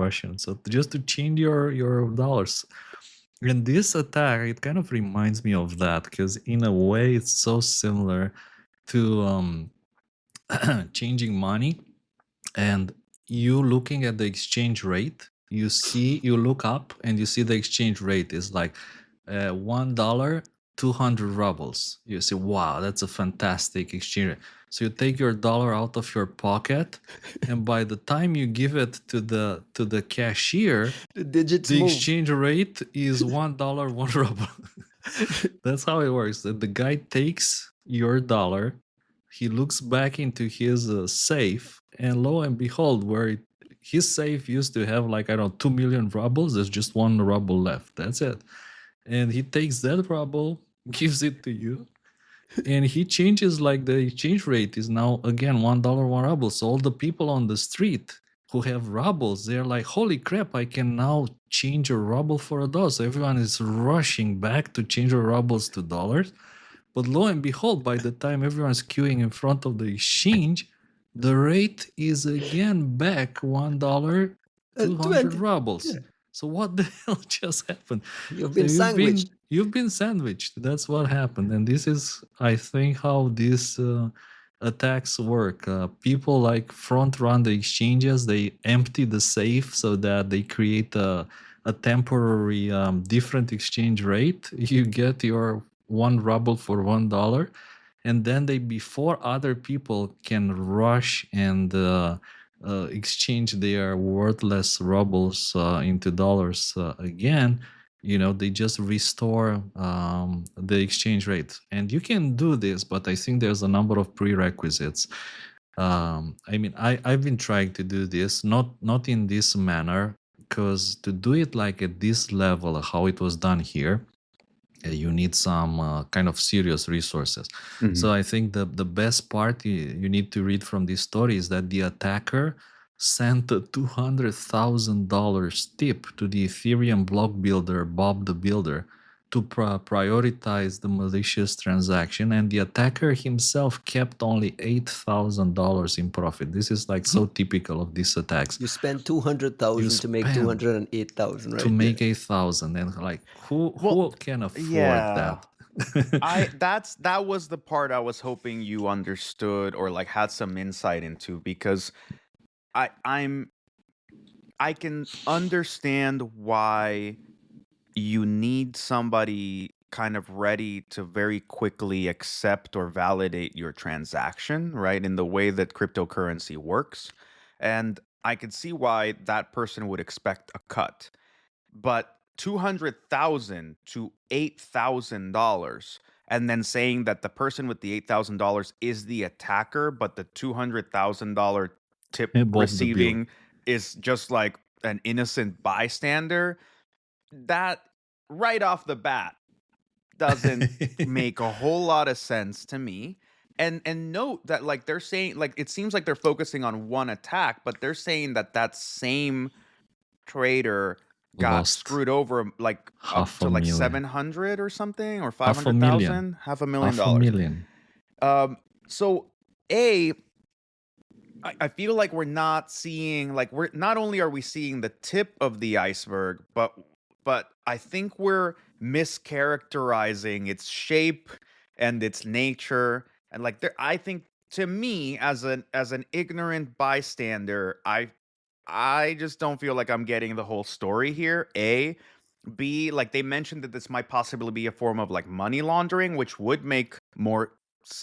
Russian. So just to change your dollars. And this attack, it kind of reminds me of that because in a way it's so similar to changing money and you looking at the exchange rate. You look up and you see the exchange rate is like $1, 200 rubles. You say, wow, that's a fantastic exchange rate. So you take your dollar out of your pocket, and by the time you give it to the cashier, The digits the move. exchange rate is $1, 1 ruble. That's how it works. The guy takes your dollar, he looks back into his safe, and lo and behold, his safe used to have like, I don't know, 2 million rubles. There's just 1 ruble left. That's it. And he takes that ruble, gives it to you, and he changes like the exchange rate is now again $1, 1 ruble. So all the people on the street who have rubles, they're like, holy crap, I can now change a ruble for $1. So everyone is rushing back to change their rubles to dollars. But lo and behold, by the time everyone's queuing in front of the exchange, the rate is again back $1, 200 rubles. Yeah. So what the hell just happened? You've been sandwiched. You've been sandwiched. That's what happened. And this is, I think, how these attacks work. People like front run the exchanges. They empty the safe so that they create a temporary different exchange rate. You get your 1 ruble for $1. And then before other people can rush and exchange their worthless rubles into dollars again, they just restore the exchange rate. And you can do this, but I think there's a number of prerequisites. I've been trying to do this, not in this manner, because to do it like at this level, how it was done here, you need some kind of serious resources. Mhm. So I think the best part you need to read from this story is that the attacker sent a $200,000 tip to the Ethereum block builder, Bob the Builder, to prioritize the malicious transaction, and the attacker himself kept only $8,000 in profit. This is like so typical of these attacks. You spend 200,000 to make spend 208,000, right? To make 8,000, and like who can afford Yeah. that? That was the part I was hoping you understood or like had some insight into, because I can understand why you need somebody kind of ready to very quickly accept or validate your transaction, right? In the way that cryptocurrency works. And I could see why that person would expect a cut. But 200,000 to $8,000, and then saying that the person with the $8,000 is the attacker, but the $200,000 tip Above the bill. receiving is just like an innocent bystander, that right off the bat doesn't make a whole lot of sense to me. And note that like they're saying, like it seems like they're focusing on one attack, but they're saying that that same trader got Lost screwed over like up half to a like million. 700 or something, or Half a million. 500,000, $500,000. Half a million. So I feel like we're not seeing, like, we're not only are we seeing the tip of the iceberg, but I think we're mischaracterizing its shape and its nature. And like there, I think, to me, as an ignorant bystander, I just don't feel like I'm getting the whole story here. B, like they mentioned that this might possibly be a form of like money laundering, which would make more,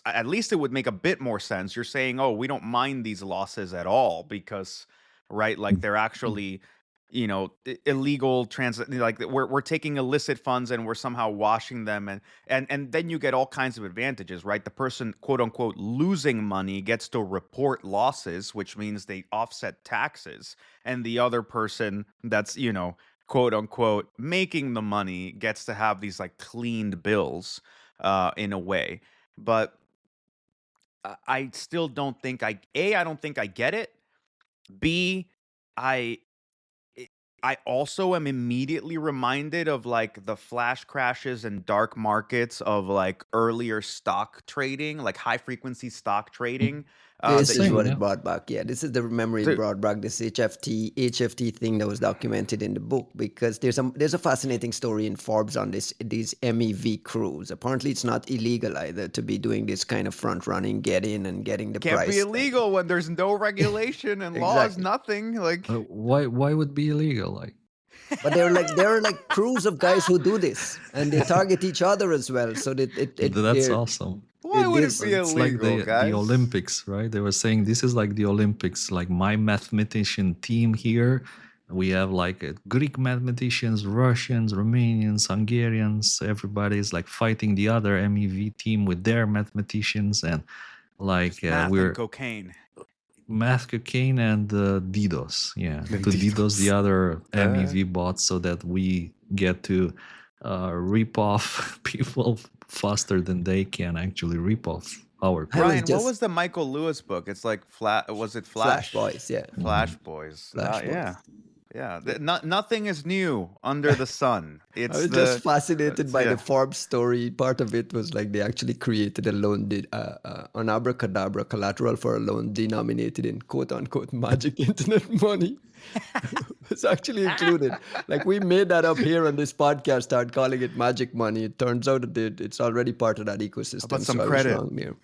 at least it would make a bit more sense. You're saying, oh, we don't mind these losses at all because, right, like they're actually, illegal like we're taking illicit funds and we're somehow washing them, and then you get all kinds of advantages, right? The person, quote unquote, losing money gets to report losses, which means they offset taxes, and the other person that's, quote unquote, making the money gets to have these like cleaned bills in a way. But I still don't think I don't think I get it. B, I I also am immediately reminded of like the flash crashes and dark markets of like earlier stock trading, like high frequency stock trading. This That is Same, what you, yeah. it brought back. Yeah, this is the memory it to, brought back. This HFT thing that was documented in the book, because there's a fascinating story in Forbes on these MEV crews. Apparently, it's not illegal either to be doing this kind of front running, get in and getting the can't be price. illegal when there's no regulation and laws, Exactly. nothing. Like, Why would be illegal? Like, But there are like crews of guys who do this, and they target each other as well. So that that's awesome. why would it this be It's like illegal, the guys? Olympics, right? They were saying this is like the Olympics. Like my mathematician team here, we have like Greek mathematicians, Russians, Romanians, Hungarians. Everybody is like fighting the other MEV team with their mathematicians, and like Math we're and cocaine. math, cocaine, and DDoS. Yeah, And to DDoS the DDoS. other MEV bots so that we get to rip off people faster than they can actually rip off our I was Ryan, what just was the Michael Lewis book? It's like was it Flash Flash? Boys, yeah. Flash Boys. Flash Boys. Yeah. Yeah. Nothing is new under the sun. I It's was just fascinated by yeah. the Forbes story. Part of it was like they actually created a loan, an abracadabra collateral for a loan denominated in quote unquote magic internet money. It's actually included. Like we made that up here on this podcast, started calling it magic money. It turns out that it's already part of that ecosystem. About some so I credit. was wrong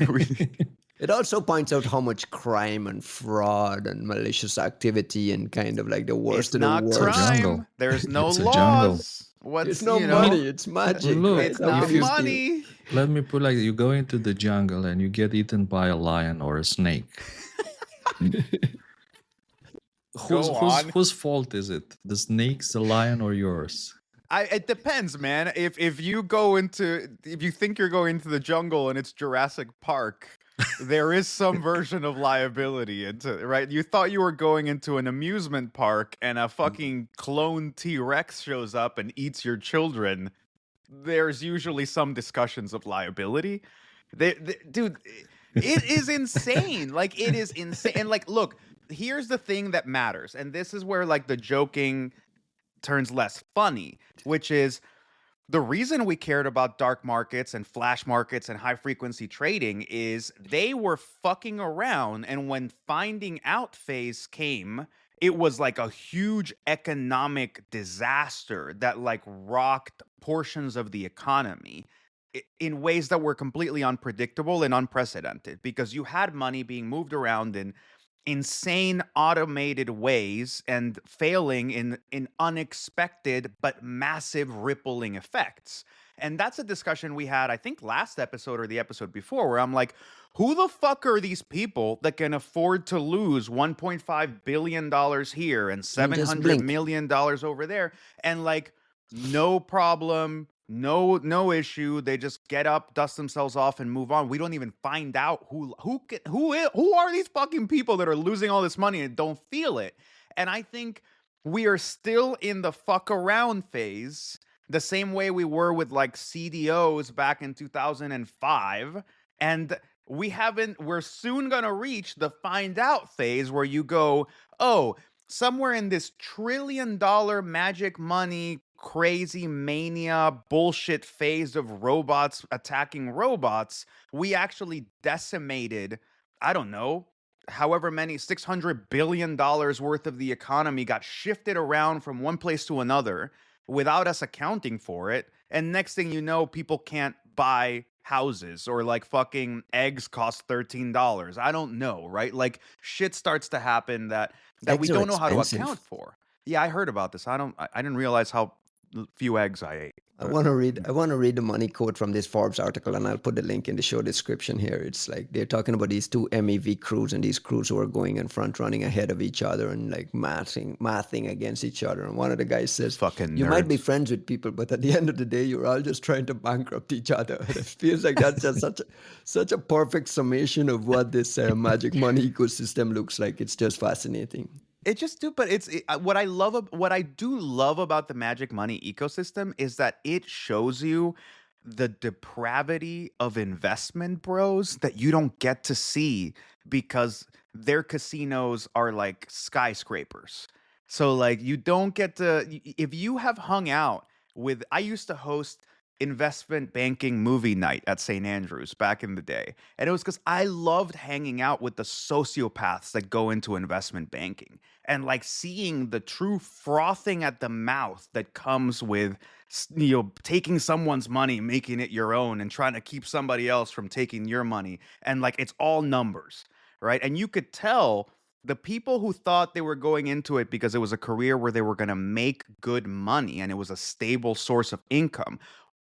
there. It also points out how much crime and fraud and malicious activity and kind of like the worst It's of the not worst. crime. jungle. There's no It's a jungle. laws. What's It's no you know? money, it's magic. Look, right? It's How not can you steal? money. Let me put like you go into the jungle and you get eaten by a lion or a snake. Go on. Whose fault is it? The snake's, the lion, or yours? It depends, man. If you think you're going into the jungle and it's Jurassic Park, there is some version of liability into, right? You thought you were going into an amusement park and a fucking clone T-Rex shows up and eats your children. There's usually some discussions of liability. Dude, it is insane. Like, it is insane. And like, look, here's the thing that matters. And this is where like the joking turns less funny, which is the reason we cared about dark markets and flash markets and high frequency trading is they were fucking around. And when finding out phase came, it was like a huge economic disaster that like rocked portions of the economy. in ways that were completely unpredictable and unprecedented, because you had money being moved around in insane automated ways and failing in unexpected but massive rippling effects. And that's a discussion we had, I think, last episode or the episode before, where I'm like, who the fuck are these people that can afford to lose $1.5 billion here and And just $700 blink. million over there? And like, no problem, no issue. They just get up, dust themselves off, and move on. We don't even find out who are these fucking people that are losing all this money and don't feel it. And I think we are still in the fuck around phase, the same way we were with like CDOs back in 2005. And we're soon gonna reach the find out phase where you go, oh, somewhere in this $1 trillion magic money, crazy mania bullshit phase of robots attacking robots, we actually decimated, I don't know, however many, $600 billion worth of the economy got shifted around from one place to another without us accounting for it. And next thing you know, people can't buy houses, or like fucking eggs cost $13. I don't know, right? Like shit starts to happen that we Eggs are don't know how to expensive. account for. Yeah, I heard about this. I didn't realize how few eggs I ate. I want to read the money quote from this Forbes article, and I'll put the link in the show description here. It's like they're talking about these two MEV crews, and these crews who are going in front, running ahead of each other, and like mathing against each other. And one of the guys says, Fucking "You might be nerds. friends with people, but at the end of the day, you're all just trying to bankrupt each other." And it feels like that's just such a perfect summation of what this magic money ecosystem looks like. It's just fascinating. It just do, but what I do love about the magic money ecosystem is that it shows you the depravity of investment bros that you don't get to see because their casinos are like skyscrapers. So like you don't get to, if you have hung out with, I used to host investment banking movie night at St. Andrews back in the day. And it was because I loved hanging out with the sociopaths that go into investment banking and like seeing the true frothing at the mouth that comes with taking someone's money, making it your own, and trying to keep somebody else from taking your money. And like it's all numbers, right? And you could tell the people who thought they were going into it because it was a career where they were going to make good money and it was a stable source of income,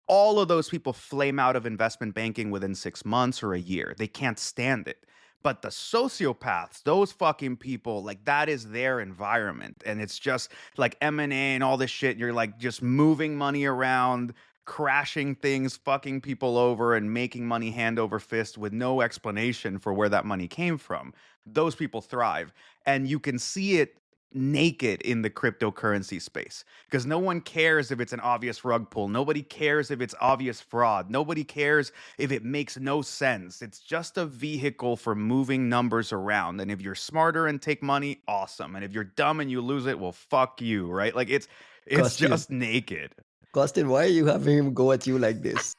all of those people flame out of investment banking within 6 months or a year. They can't stand it. But the sociopaths, those fucking people, like that is their environment. And it's just like M&A and all this shit. You're like just moving money around, crashing things, fucking people over, and making money hand over fist with no explanation for where that money came from. Those people thrive. And you can see it naked in the cryptocurrency space because no one cares if it's an obvious rug pull. Nobody cares if it's obvious fraud. Nobody cares if it makes no sense. It's just a vehicle for moving numbers around. And if you're smarter and take money, awesome. And if you're dumb and you lose it, well, fuck you, right? Like it's Costin, just naked. Costin, why are you having him go at you like this?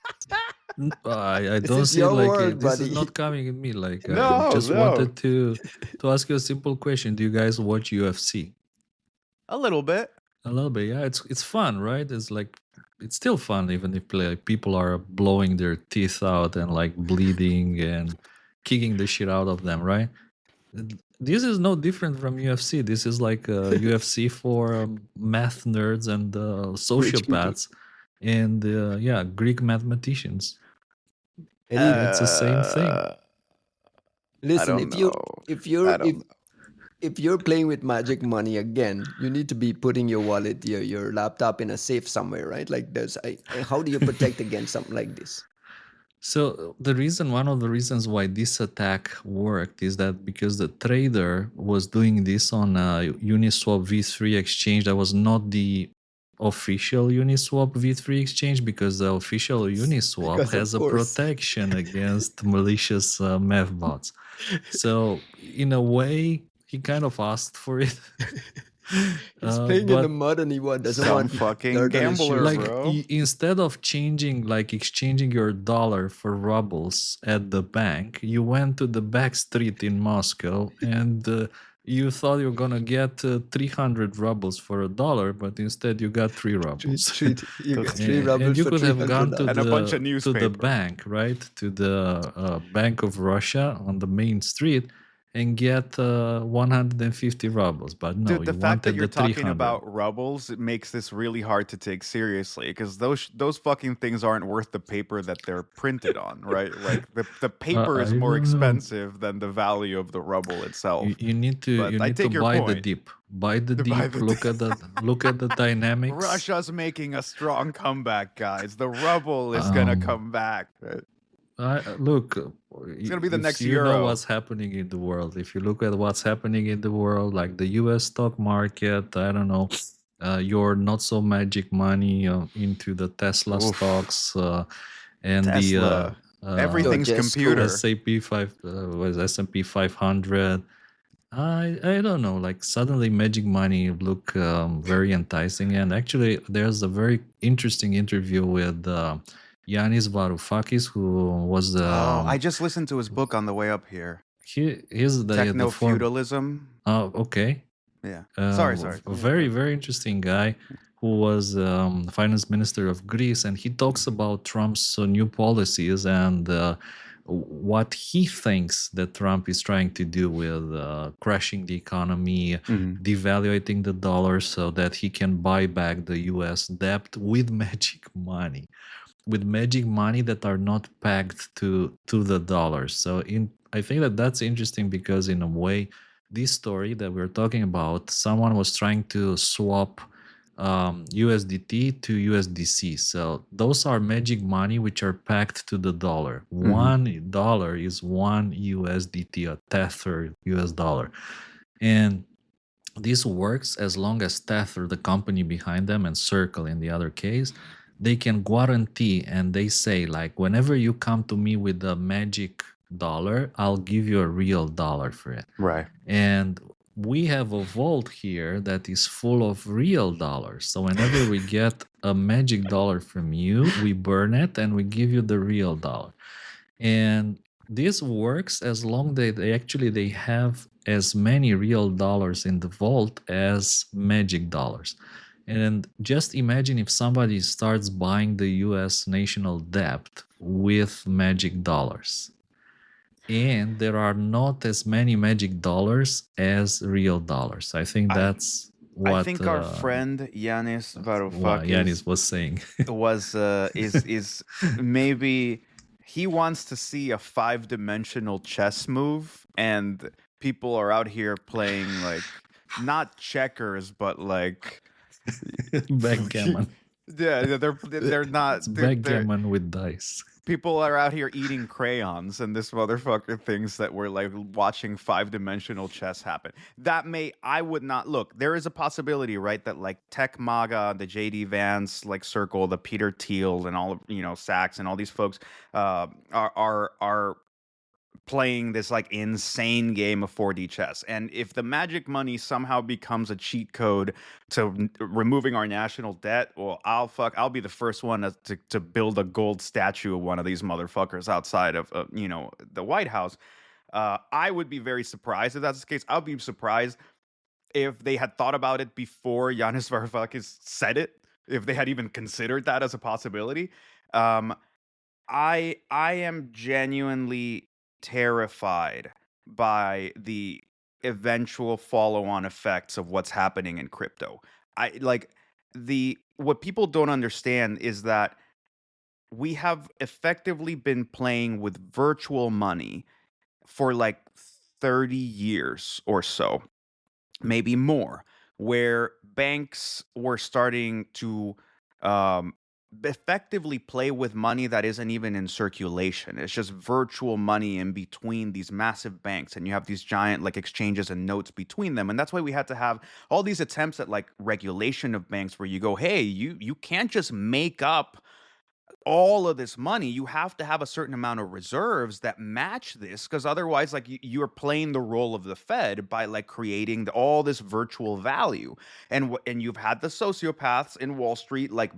I This don't is see your like world, this is buddy. not coming at me. Like I No, just no. wanted to ask you a simple question. Do you guys watch UFC? A little bit. A little bit, yeah. It's fun, right? It's like it's still fun even if like people are blowing their teeth out and like bleeding and kicking the shit out of them, right? This is no different from UFC. This is like UFC for math nerds and Rich people. sociopaths and yeah, Greek mathematicians. Eddie, It's the same thing. I listen, don't know. if you're playing with magic money again, you need to be putting your wallet, your laptop in a safe somewhere, right? Like how do you protect against something like this? So one of the reasons why this attack worked is that because the trader was doing this on a Uniswap v3 exchange that was not the official Uniswap v3 exchange, because the official Uniswap Because of has a course. protection against malicious math bots. So in a way, he kind of asked for it. He's playing in but the mud and he doesn't Some want fucking dirt on his gambler, shoes. like bro. instead of exchanging your dollar for rubles at the bank, you went to the back street in Moscow and you thought you were gonna get 300 rubles for $1, but instead you got 3 rubles. You got That's- 3 And rubles you for could have gone to $300. And a bunch of the newspaper. bank, right? To the Bank of Russia on the main street and get 150 rubles. But no, Dude, the you fact that wanted you're the talking 300. about rubles, it makes this really hard to take seriously because those fucking things aren't worth the paper that they're printed on, right? Like the paper is I more don't know. expensive than the value of the ruble itself. You need to But I take your buy the point. dip. Buy the To buy dip. the Look at the dynamics. Russia's making a strong comeback, guys. The ruble is gonna come back. Look, It's gonna be the if next you euro. know what's happening in the world. If you look at what's happening in the world, like the U.S. stock market, I don't know, your not so magic money into the Tesla Oof. stocks and Tesla. Everything's just computer. S&P 500. I don't know. Like suddenly, magic money look very enticing, and actually, there's a very interesting interview with Yanis Varoufakis, who was the I just listened to his book on the way up here. he's the Techno form. feudalism. Oh, okay. Yeah. Sorry. A very interesting guy who was finance minister of Greece, and he talks about Trump's new policies and what he thinks that Trump is trying to do with crashing the economy, devaluating the dollar so that he can buy back the U.S. debt with magic money. With magic money that are not pegged to the dollars. So I think that's interesting because in a way, this story that we're talking about, someone was trying to swap USDT to USDC. So those are magic money which are pegged to the dollar. $1 is one USDT, a Tether US dollar. And this works as long as Tether, the company behind them, and Circle in the other case, they can guarantee and they say, like, whenever you come to me with a magic dollar, I'll give you a real dollar for it. Right. And we have a vault here that is full of real dollars. So whenever we get a magic dollar from you, we burn it and we give you the real dollar. And this works as long as they have as many real dollars in the vault as magic dollars. And just imagine if somebody starts buying the US national debt with magic dollars. And there are not as many magic dollars as real dollars. I think that's what I think our friend Yanis what Varoufakis Yanis was saying. is maybe he wants to see a 5-dimensional chess move, and people are out here playing like not checkers, but like Backgammon. yeah, they're not. It's they're- backgammon with dice. People are out here eating crayons, and this motherfucker thinks that we're like watching 5-dimensional chess happen. I would not look. There is a possibility, right, that like Tech MAGA, the JD Vance, like Circle, the Peter Thiel, and all of Sachs, and all these folks are playing this like insane game of 4D chess. And if the magic money somehow becomes a cheat code to removing our national debt, well, I'll be the first one to build a gold statue of one of these motherfuckers outside of the White House. I would be very surprised if that's the case. I'll be surprised if they had thought about it before Yanis Varoufakis said it, if they had even considered that as a possibility. I am genuinely terrified by the eventual follow-on effects of what's happening in crypto. What people don't understand is that we have effectively been playing with virtual money for like 30 years or so, maybe more, where banks were starting to effectively play with money that isn't even in circulation. It's just virtual money in between these massive banks, and you have these giant like exchanges and notes between them. And that's why we had to have all these attempts at like regulation of banks, where you go, hey, you can't just make up all of this money. You have to have a certain amount of reserves that match this, because otherwise, like, you're playing the role of the Fed by like creating all this virtual value. And you've had the sociopaths in Wall Street like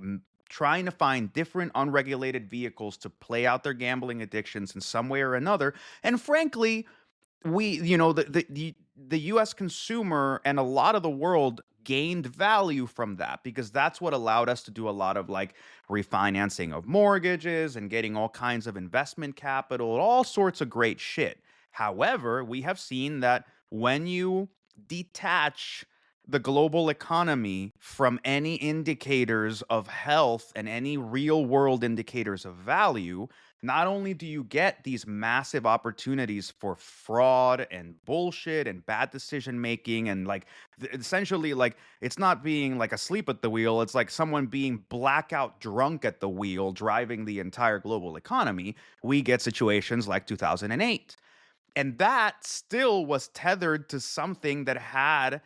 trying to find different unregulated vehicles to play out their gambling addictions in some way or another. And frankly, the the US consumer and a lot of the world gained value from that, because that's what allowed us to do a lot of like refinancing of mortgages and getting all kinds of investment capital, all sorts of great shit. However, we have seen that when you detach the global economy from any indicators of health and any real world indicators of value, not only do you get these massive opportunities for fraud and bullshit and bad decision making, and like essentially, like, it's not being like asleep at the wheel, it's like someone being blackout drunk at the wheel driving the entire global economy. We get situations like 2008. And that still was tethered to something that had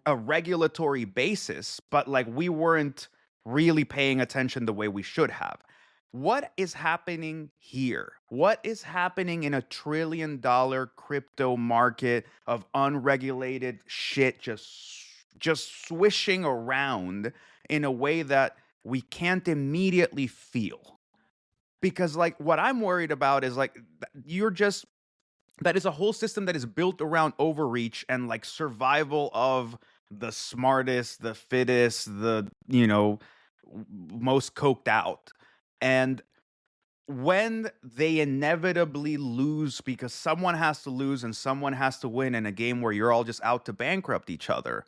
a regulatory basis, but like we weren't really paying attention the way we should have. What is happening here? What is happening in $1 trillion crypto market of unregulated shit just swishing around in a way that we can't immediately feel? Because like what I'm worried about is like that is a whole system that is built around overreach and like survival of the smartest, the fittest, the, most coked out. And when they inevitably lose, because someone has to lose and someone has to win in a game where you're all just out to bankrupt each other,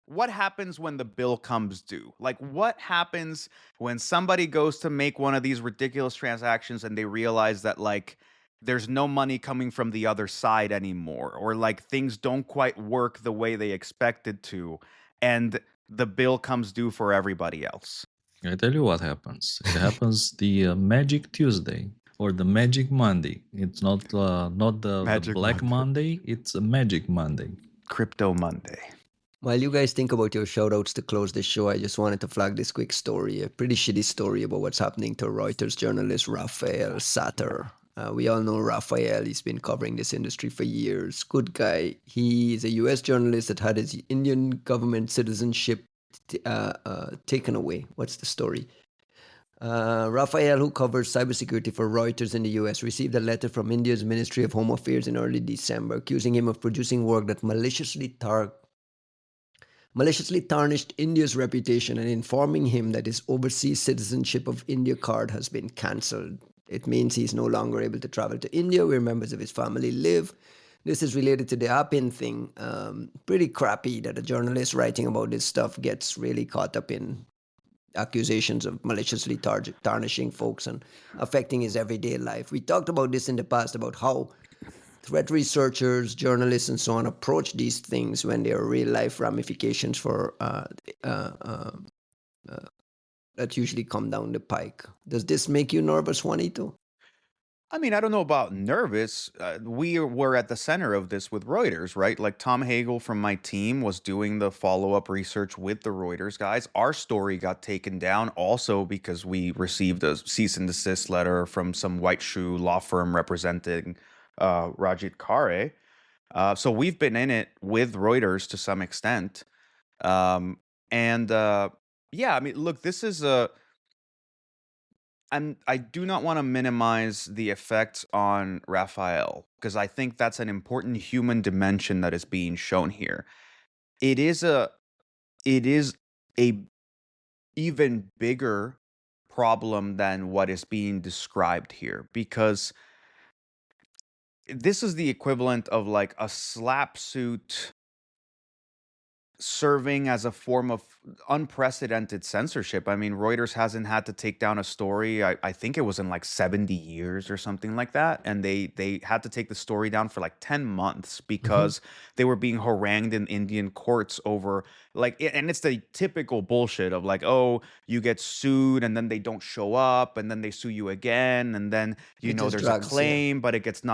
what happens when the bill comes due? Like, what happens when somebody goes to make one of these ridiculous transactions and they realize that, like, there's no money coming from the other side anymore, or like things don't quite work the way they expected to, and the bill comes due for everybody else? I tell you what happens. It happens the Magic Tuesday or the Magic Monday. It's not the Magic Black Monday. It's a Magic Monday. Crypto Monday. While you guys think about your shoutouts to close the show, I just wanted to flag this quick story, a pretty shitty story about what's happening to Reuters journalist Raphael Satter. We all know Raphael. He's been covering this industry for years. Good guy. He's a US journalist that had his Indian government citizenship taken away. What's the story? Raphael, who covers cybersecurity for Reuters in the US, received a letter from India's Ministry of Home Affairs in early December accusing him of producing work that maliciously tarnished India's reputation and informing him that his overseas citizenship of India card has been cancelled. It means he's no longer able to travel to India, where members of his family live. This is related to the Appin thing. Pretty crappy that a journalist writing about this stuff gets really caught up in accusations of maliciously tarnishing folks and affecting his everyday life. We talked about this in the past, about how threat researchers, journalists, and so on approach these things when there are real life ramifications for that usually come down the pike. Does this make you nervous, Juanito? I mean, I don't know about nervous. We were at the center of this with Reuters, right? Like, Tom Hagel from my team was doing the follow-up research with the Reuters guys. Our story got taken down also because we received a cease and desist letter from some white shoe law firm representing Rajit Khare. So we've been in it with Reuters to some extent. Yeah, I mean, look, this is I do not want to minimize the effects on Raphael, because I think that's an important human dimension that is being shown here. It is a even bigger problem than what is being described here, because this is the equivalent of like a slap suit serving as a form of unprecedented censorship. I mean, Reuters hasn't had to take down a story. I think it was in like 70 years or something like that. And they had to take the story down for like 10 months because they were being harangued in Indian courts over and it's the typical bullshit of like, oh, you get sued and then they don't show up and then they sue you again. And then, there's a claim, but it's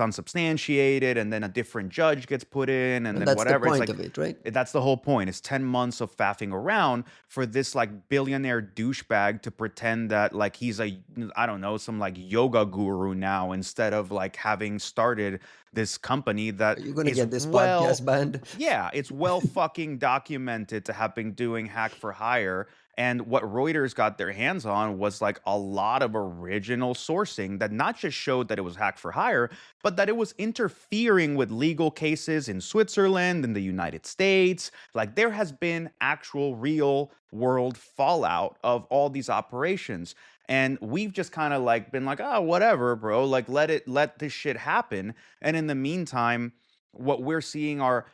unsubstantiated. And then a different judge gets put in and then that's whatever. The point it's like, of it, right? That's the whole point. It's 10 months of faffing around for this like billionaire douchebag to pretend that like he's some like yoga guru now, instead of like having started this company that you're gonna get this podcast banned. Yeah, it's well fucking documented to have been doing hack for hire. And what Reuters got their hands on was like a lot of original sourcing that not just showed that it was hack for hire, but that it was interfering with legal cases in Switzerland, in the United States. Like there has been actual real world fallout of all these operations. And we've just kind of like been like, oh, whatever, bro. Like let this shit happen. And in the meantime, what we're seeing are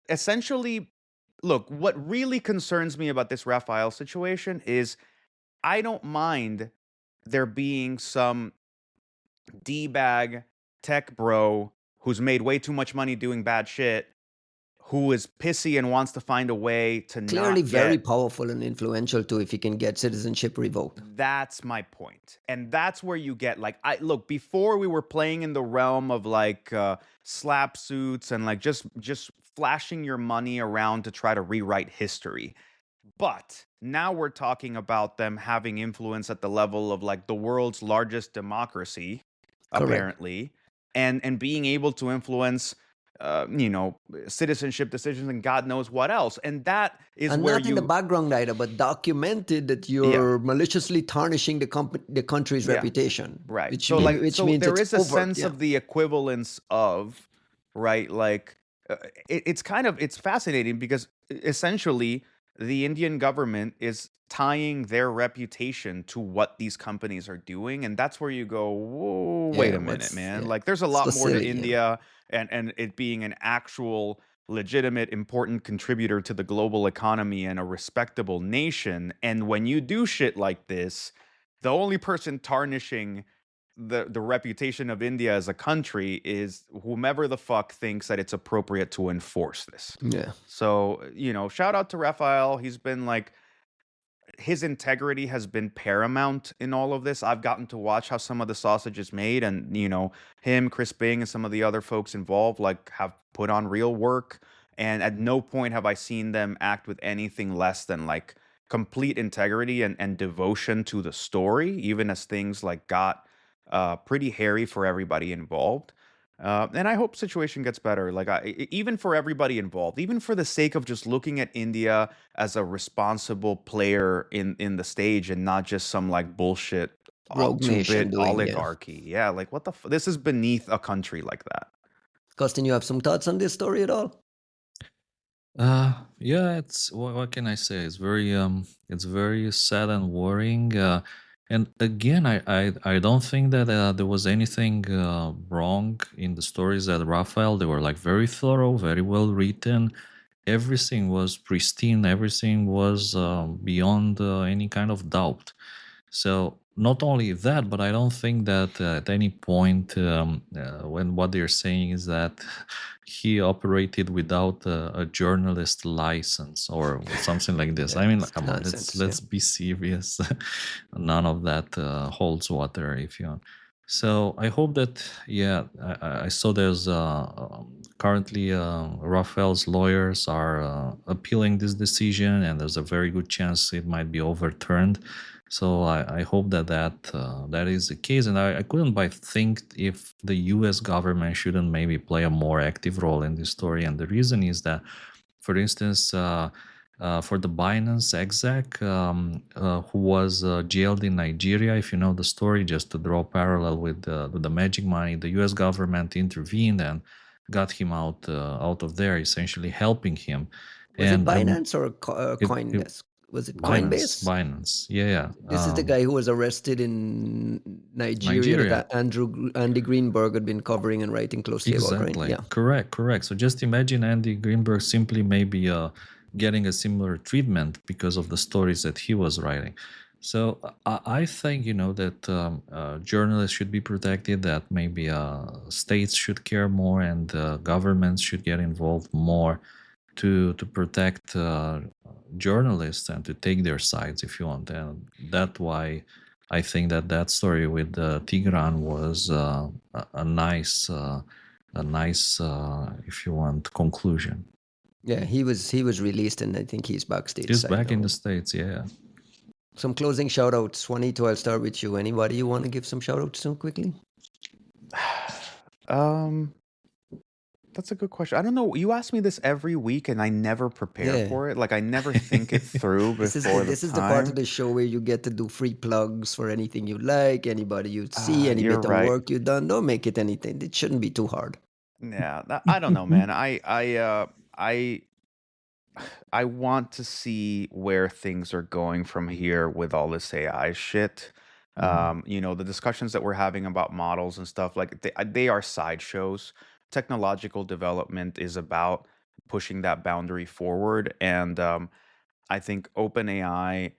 essentially, look, what really concerns me about this Raphael situation is I don't mind there being some D-bag tech bro who's made way too much money doing bad shit, who is pissy and wants to find a way to Clearly not very get. powerful and influential too if he can get citizenship revoked. That's my point. And that's where you get like, I look, before we were playing in the realm of like slap suits and like just flashing your money around to try to rewrite history. But now we're talking about them having influence at the level of like the world's largest democracy, Correct. apparently, and being able to influence citizenship decisions and God knows what else. And that is And where not in the background either, but documented that you're maliciously tarnishing the country's Yeah. reputation. Right. Which, So like, which so means there it's is a overt, sense yeah. of the equivalence of, right? Like, it's kind of, it's fascinating because essentially the Indian government is tying their reputation to what these companies are doing, and that's where you go, whoa, wait a minute, man. Like, there's a lot so more to silly, yeah. India, and it being an actual legitimate important contributor to the global economy and a respectable nation. And when you do shit like this, the only person tarnishing the reputation of India as a country is whomever the fuck thinks that it's appropriate to enforce this. Yeah. So, shout out to Raphael. He's been like, his integrity has been paramount in all of this. I've gotten to watch how some of the sausage is made, and him, Chris Bing, and some of the other folks involved like have put on real work. And at no point have I seen them act with anything less than like complete integrity and devotion to the story, even as things like got pretty hairy for everybody involved. And I hope situation gets better. Like, even for everybody involved, even for the sake of just looking at India as a responsible player in the stage and not just some like bullshit Rogue nation 2-bit doing, oligarchy. Yeah, like what the this is beneath a country like that. Costin, you have some thoughts on this story at all? Yeah, it's what can I say? It's very sad and worrying. And again, I don't think that there was anything wrong in the stories that Raphael. They were like very thorough, very well written. Everything was pristine. Everything was beyond any kind of doubt. So not only that, but I don't think that at any point when what they're saying is that he operated without a journalist license or something like this. I mean, come on, let's be serious. None of that holds water, if you want. So I hope that, yeah, I saw there's currently Raphael's lawyers are appealing this decision, and there's a very good chance it might be overturned. So I hope that is the case, and I couldn't but think if the U.S. government shouldn't maybe play a more active role in this story. And the reason is that, for instance, for the Binance exec who was jailed in Nigeria, if you know the story, just to draw a parallel with the magic money, the U.S. government intervened and got him out of there, essentially helping him. Was it Binance or CoinDesk? Was it Coinbase? Binance, yeah. This is the guy who was arrested in Nigeria. That Andy Greenberg had been covering and writing closely about, right? Yeah. Correct. So just imagine Andy Greenberg simply maybe getting a similar treatment because of the stories that he was writing. So I think, that journalists should be protected, that maybe states should care more, and governments should get involved more to protect journalists and to take their sides, if you want. And that's why I think that story with Tigran was a nice, if you want, conclusion. Yeah, he was released, and I think he's backstage. He's back in the States, yeah. Some closing shout outs. Juanito, I'll start with you. Anybody you want to give some shout outs to quickly? The That's a good question. I don't know. You ask me this every week, and I never prepare Yeah. for it. Like I never think it through This is before the this is the part of time. the show where you get to do free plugs for anything you like, anybody you see, any You're bit of right. work you've done. Don't make it anything. It shouldn't be too hard. Yeah, I don't know, man. I want to see where things are going from here with all this AI shit. The discussions that we're having about models and stuff, like they are sideshows. Technological development is about pushing that boundary forward, and I think OpenAI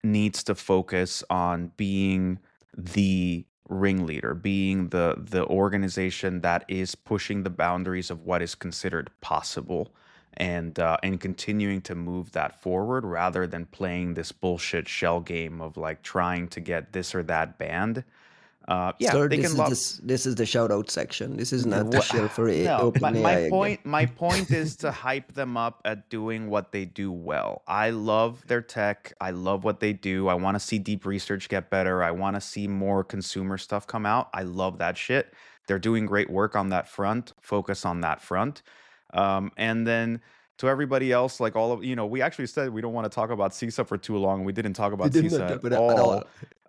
needs to focus on being the ringleader, being the organization that is pushing the boundaries of what is considered possible, and continuing to move that forward rather than playing this bullshit shell game of like trying to get this or that banned. Yeah, Sir, they this can is love. this is the shout out section. This is not to What? shill for No, my OpenAI again. point is to hype them up at doing what they do well. I love their tech. I love what they do. I want to see deep research get better. I want to see more consumer stuff come out. I love that shit. They're doing great work on that front. Focus on that front. And then to everybody else, like all of we actually said we don't want to talk about CISA for too long. We didn't talk We about did not CISA talk at about that at all. all.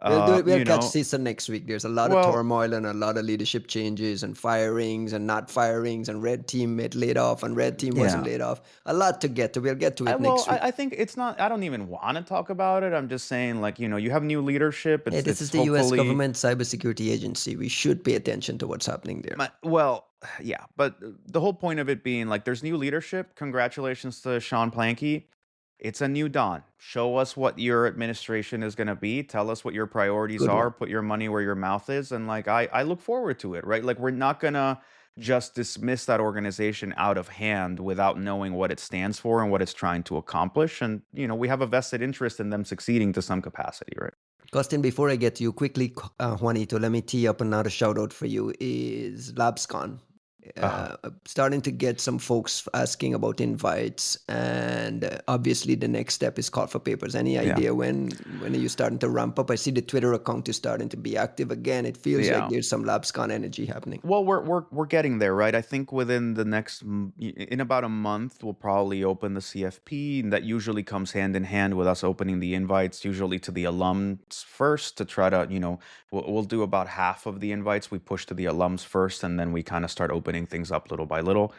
We'll do it. We'll You catch know, season next week. There's a lot of well, turmoil and a lot of leadership changes and firings and not firings and red team made laid off and red team wasn't yeah. laid off. A lot to get to. We'll get to it next week. I think it's not. I don't even want to talk about it. I'm just saying, like you have new leadership. Hey, this is It's the U.S. hopefully government cybersecurity agency. We should pay attention to what's happening there. well, yeah. But the whole point of it being like there's new leadership. Congratulations to Sean Planky. It's a new dawn. Show us what your administration is going to be. Tell us what your priorities Good are. one. Put your money where your mouth is. And like, I look forward to it, right? Like, we're not going to just dismiss that organization out of hand without knowing what it stands for and what it's trying to accomplish. And, we have a vested interest in them succeeding to some capacity, right? Costin, before I get to you, quickly, Juanito, let me tee up another shout out for you is LabsCon. Starting to get some folks asking about invites, and obviously the next step is call for papers. Any idea when are you starting to ramp up? I see the Twitter account is starting to be active again. It feels like there's some LabsCon energy happening. Well, we're getting there, right? I think within the next in about a month, we'll probably open the CFP, and that usually comes hand in hand with us opening the invites, usually to the alums first, to try to we'll do about half of the invites we push to the alums first, and then we kind of start opening things up little by little.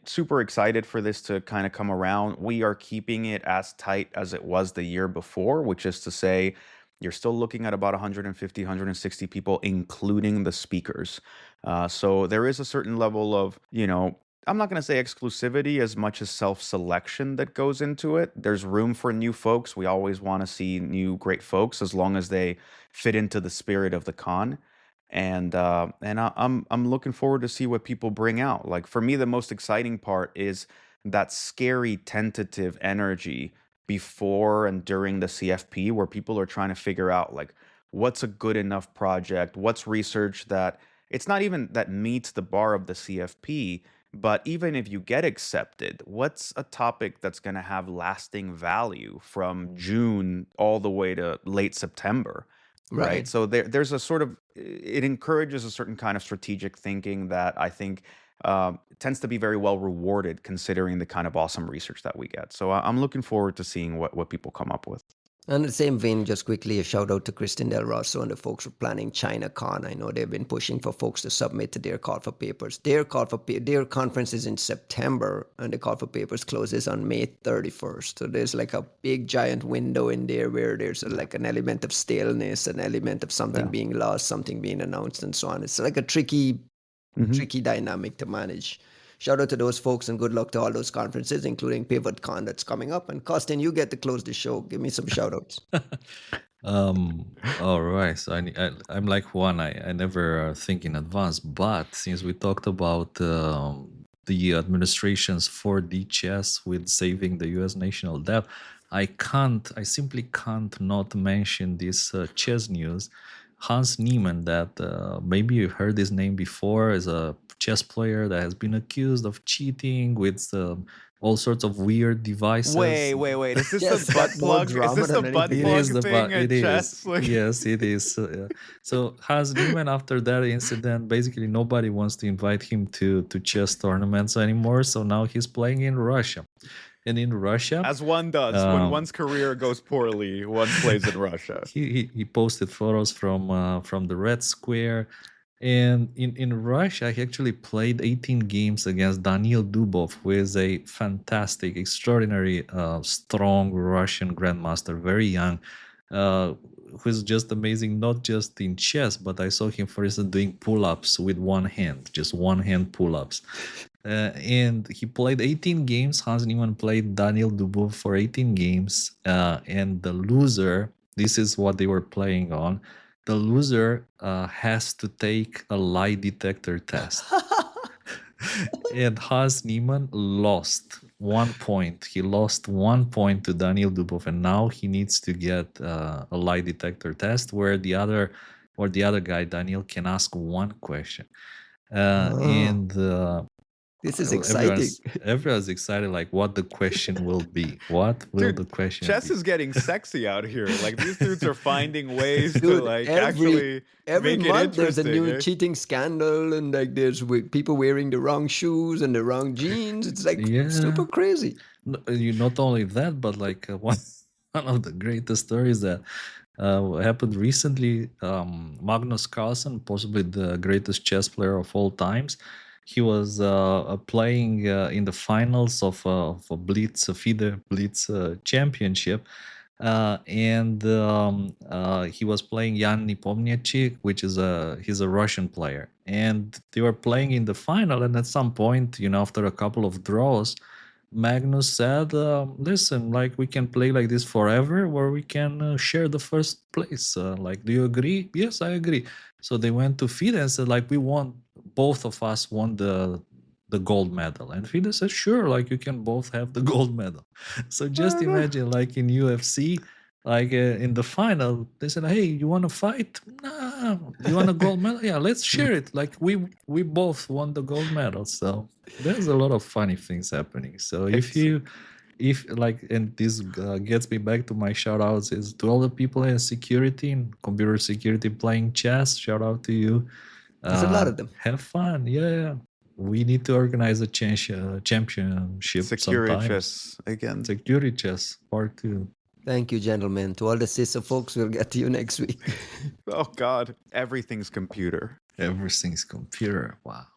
Super excited for this to kind of come around. We are keeping it as tight as it was the year before, which is to say you're still looking at about 150, 160 people, including the speakers. So there is a certain level of, I'm not going to say exclusivity as much as self-selection that goes into it. There's room for new folks. We always want to see new great folks as long as they fit into the spirit of the con. And I'm looking forward to see what people bring out. Like for me, the most exciting part is that scary tentative energy before and during the CFP, where people are trying to figure out like what's a good enough project, what's research that it's not even that meets the bar of the CFP, but even if you get accepted, what's a topic that's going to have lasting value from June all the way to late September? Right. So there's a sort of, it encourages a certain kind of strategic thinking that I think tends to be very well rewarded considering the kind of awesome research that we get. So I'm looking forward to seeing what people come up with. And in the same vein, just quickly, a shout out to Kristen Del Rosso and the folks who are planning ChinaCon. I know they've been pushing for folks to submit to their call for papers. Their conference is in September, and the call for papers closes on May 31st. So there's like a big giant window in there where there's like an element of staleness, an element of something being lost, something being announced, and so on. It's like a tricky dynamic to manage. Shout out to those folks and good luck to all those conferences, including PivotCon that's coming up. And Costin, you get to close the show. Give me some shout outs. All right. So I'm like Juan. I never think in advance. But since we talked about the administration's 4D chess with saving the U.S. national debt, I simply can't not mention this chess news. Hans Niemann, that maybe you heard his name before, is a chess player that has been accused of cheating with all sorts of weird devices. Wait. Is this Yes, the butt got more plug? Is drama this the than butt anything It plug is the thing at it is. chess? Like, Yes, it is. So Hans Niemann, after that incident, basically nobody wants to invite him to chess tournaments anymore. So now he's playing in Russia, and in Russia, as one does when um, one's career goes poorly, one plays in Russia. he posted photos from the Red Square, and in Russia he actually played 18 games against Daniil Dubov, who is a fantastic, extraordinary, strong Russian grandmaster, very young, who is just amazing, not just in chess, but I saw him, for instance, doing pull-ups with one hand, just one hand pull-ups. And he played 18 games. Hans Niemann played Daniil Dubov for 18 games, and the loser, this is what they were playing on, the loser has to take a lie detector test. And Hans Niemann lost 1 point. He lost 1 point to Daniil Dubov, and now he needs to get a lie detector test where the other guy, Daniil, can ask one question. And this is exciting. everyone's excited, like what the question will be. What will Dude, the question chess be? is getting sexy out here. Like, these dudes are finding ways to Dude, like every actually make it month there's a interesting. new cheating scandal, and like there's people wearing the wrong shoes and the wrong jeans. It's like Yeah. super crazy. You not only that, but like one of the greatest stories that happened recently. Magnus Carlsen, possibly the greatest chess player of all times, he was playing in the finals of a Blitz, a FIDE Blitz championship. And he was playing Jan Nepomniachtchi, which is he's a Russian player, and they were playing in the final. And at some point, after a couple of draws, Magnus said, "Listen, like we can play like this forever, or we can share the first place. Like, do you agree?" "Yes, I agree." So they went to FIDE and said, like, we won. Both of us won the gold medal, and FIDE said, "Sure, like you can both have the gold medal." So just imagine, like in UFC, like in the final, they said, "Hey, you want to fight? Nah, you want a gold medal? Yeah, let's share it. Like we both won the gold medal." So there's a lot of funny things happening. So if like, and this gets me back to my shout outs, is to all the people in security and computer security playing chess. Shout out to you. There's a lot of them. Have fun. Yeah. We need to organize a championship Security sometime. chess again. Security chess part 2. Thank you, gentlemen. To all the CISO folks, we'll get to you next week. Oh God, everything's computer. Everything's computer. Wow.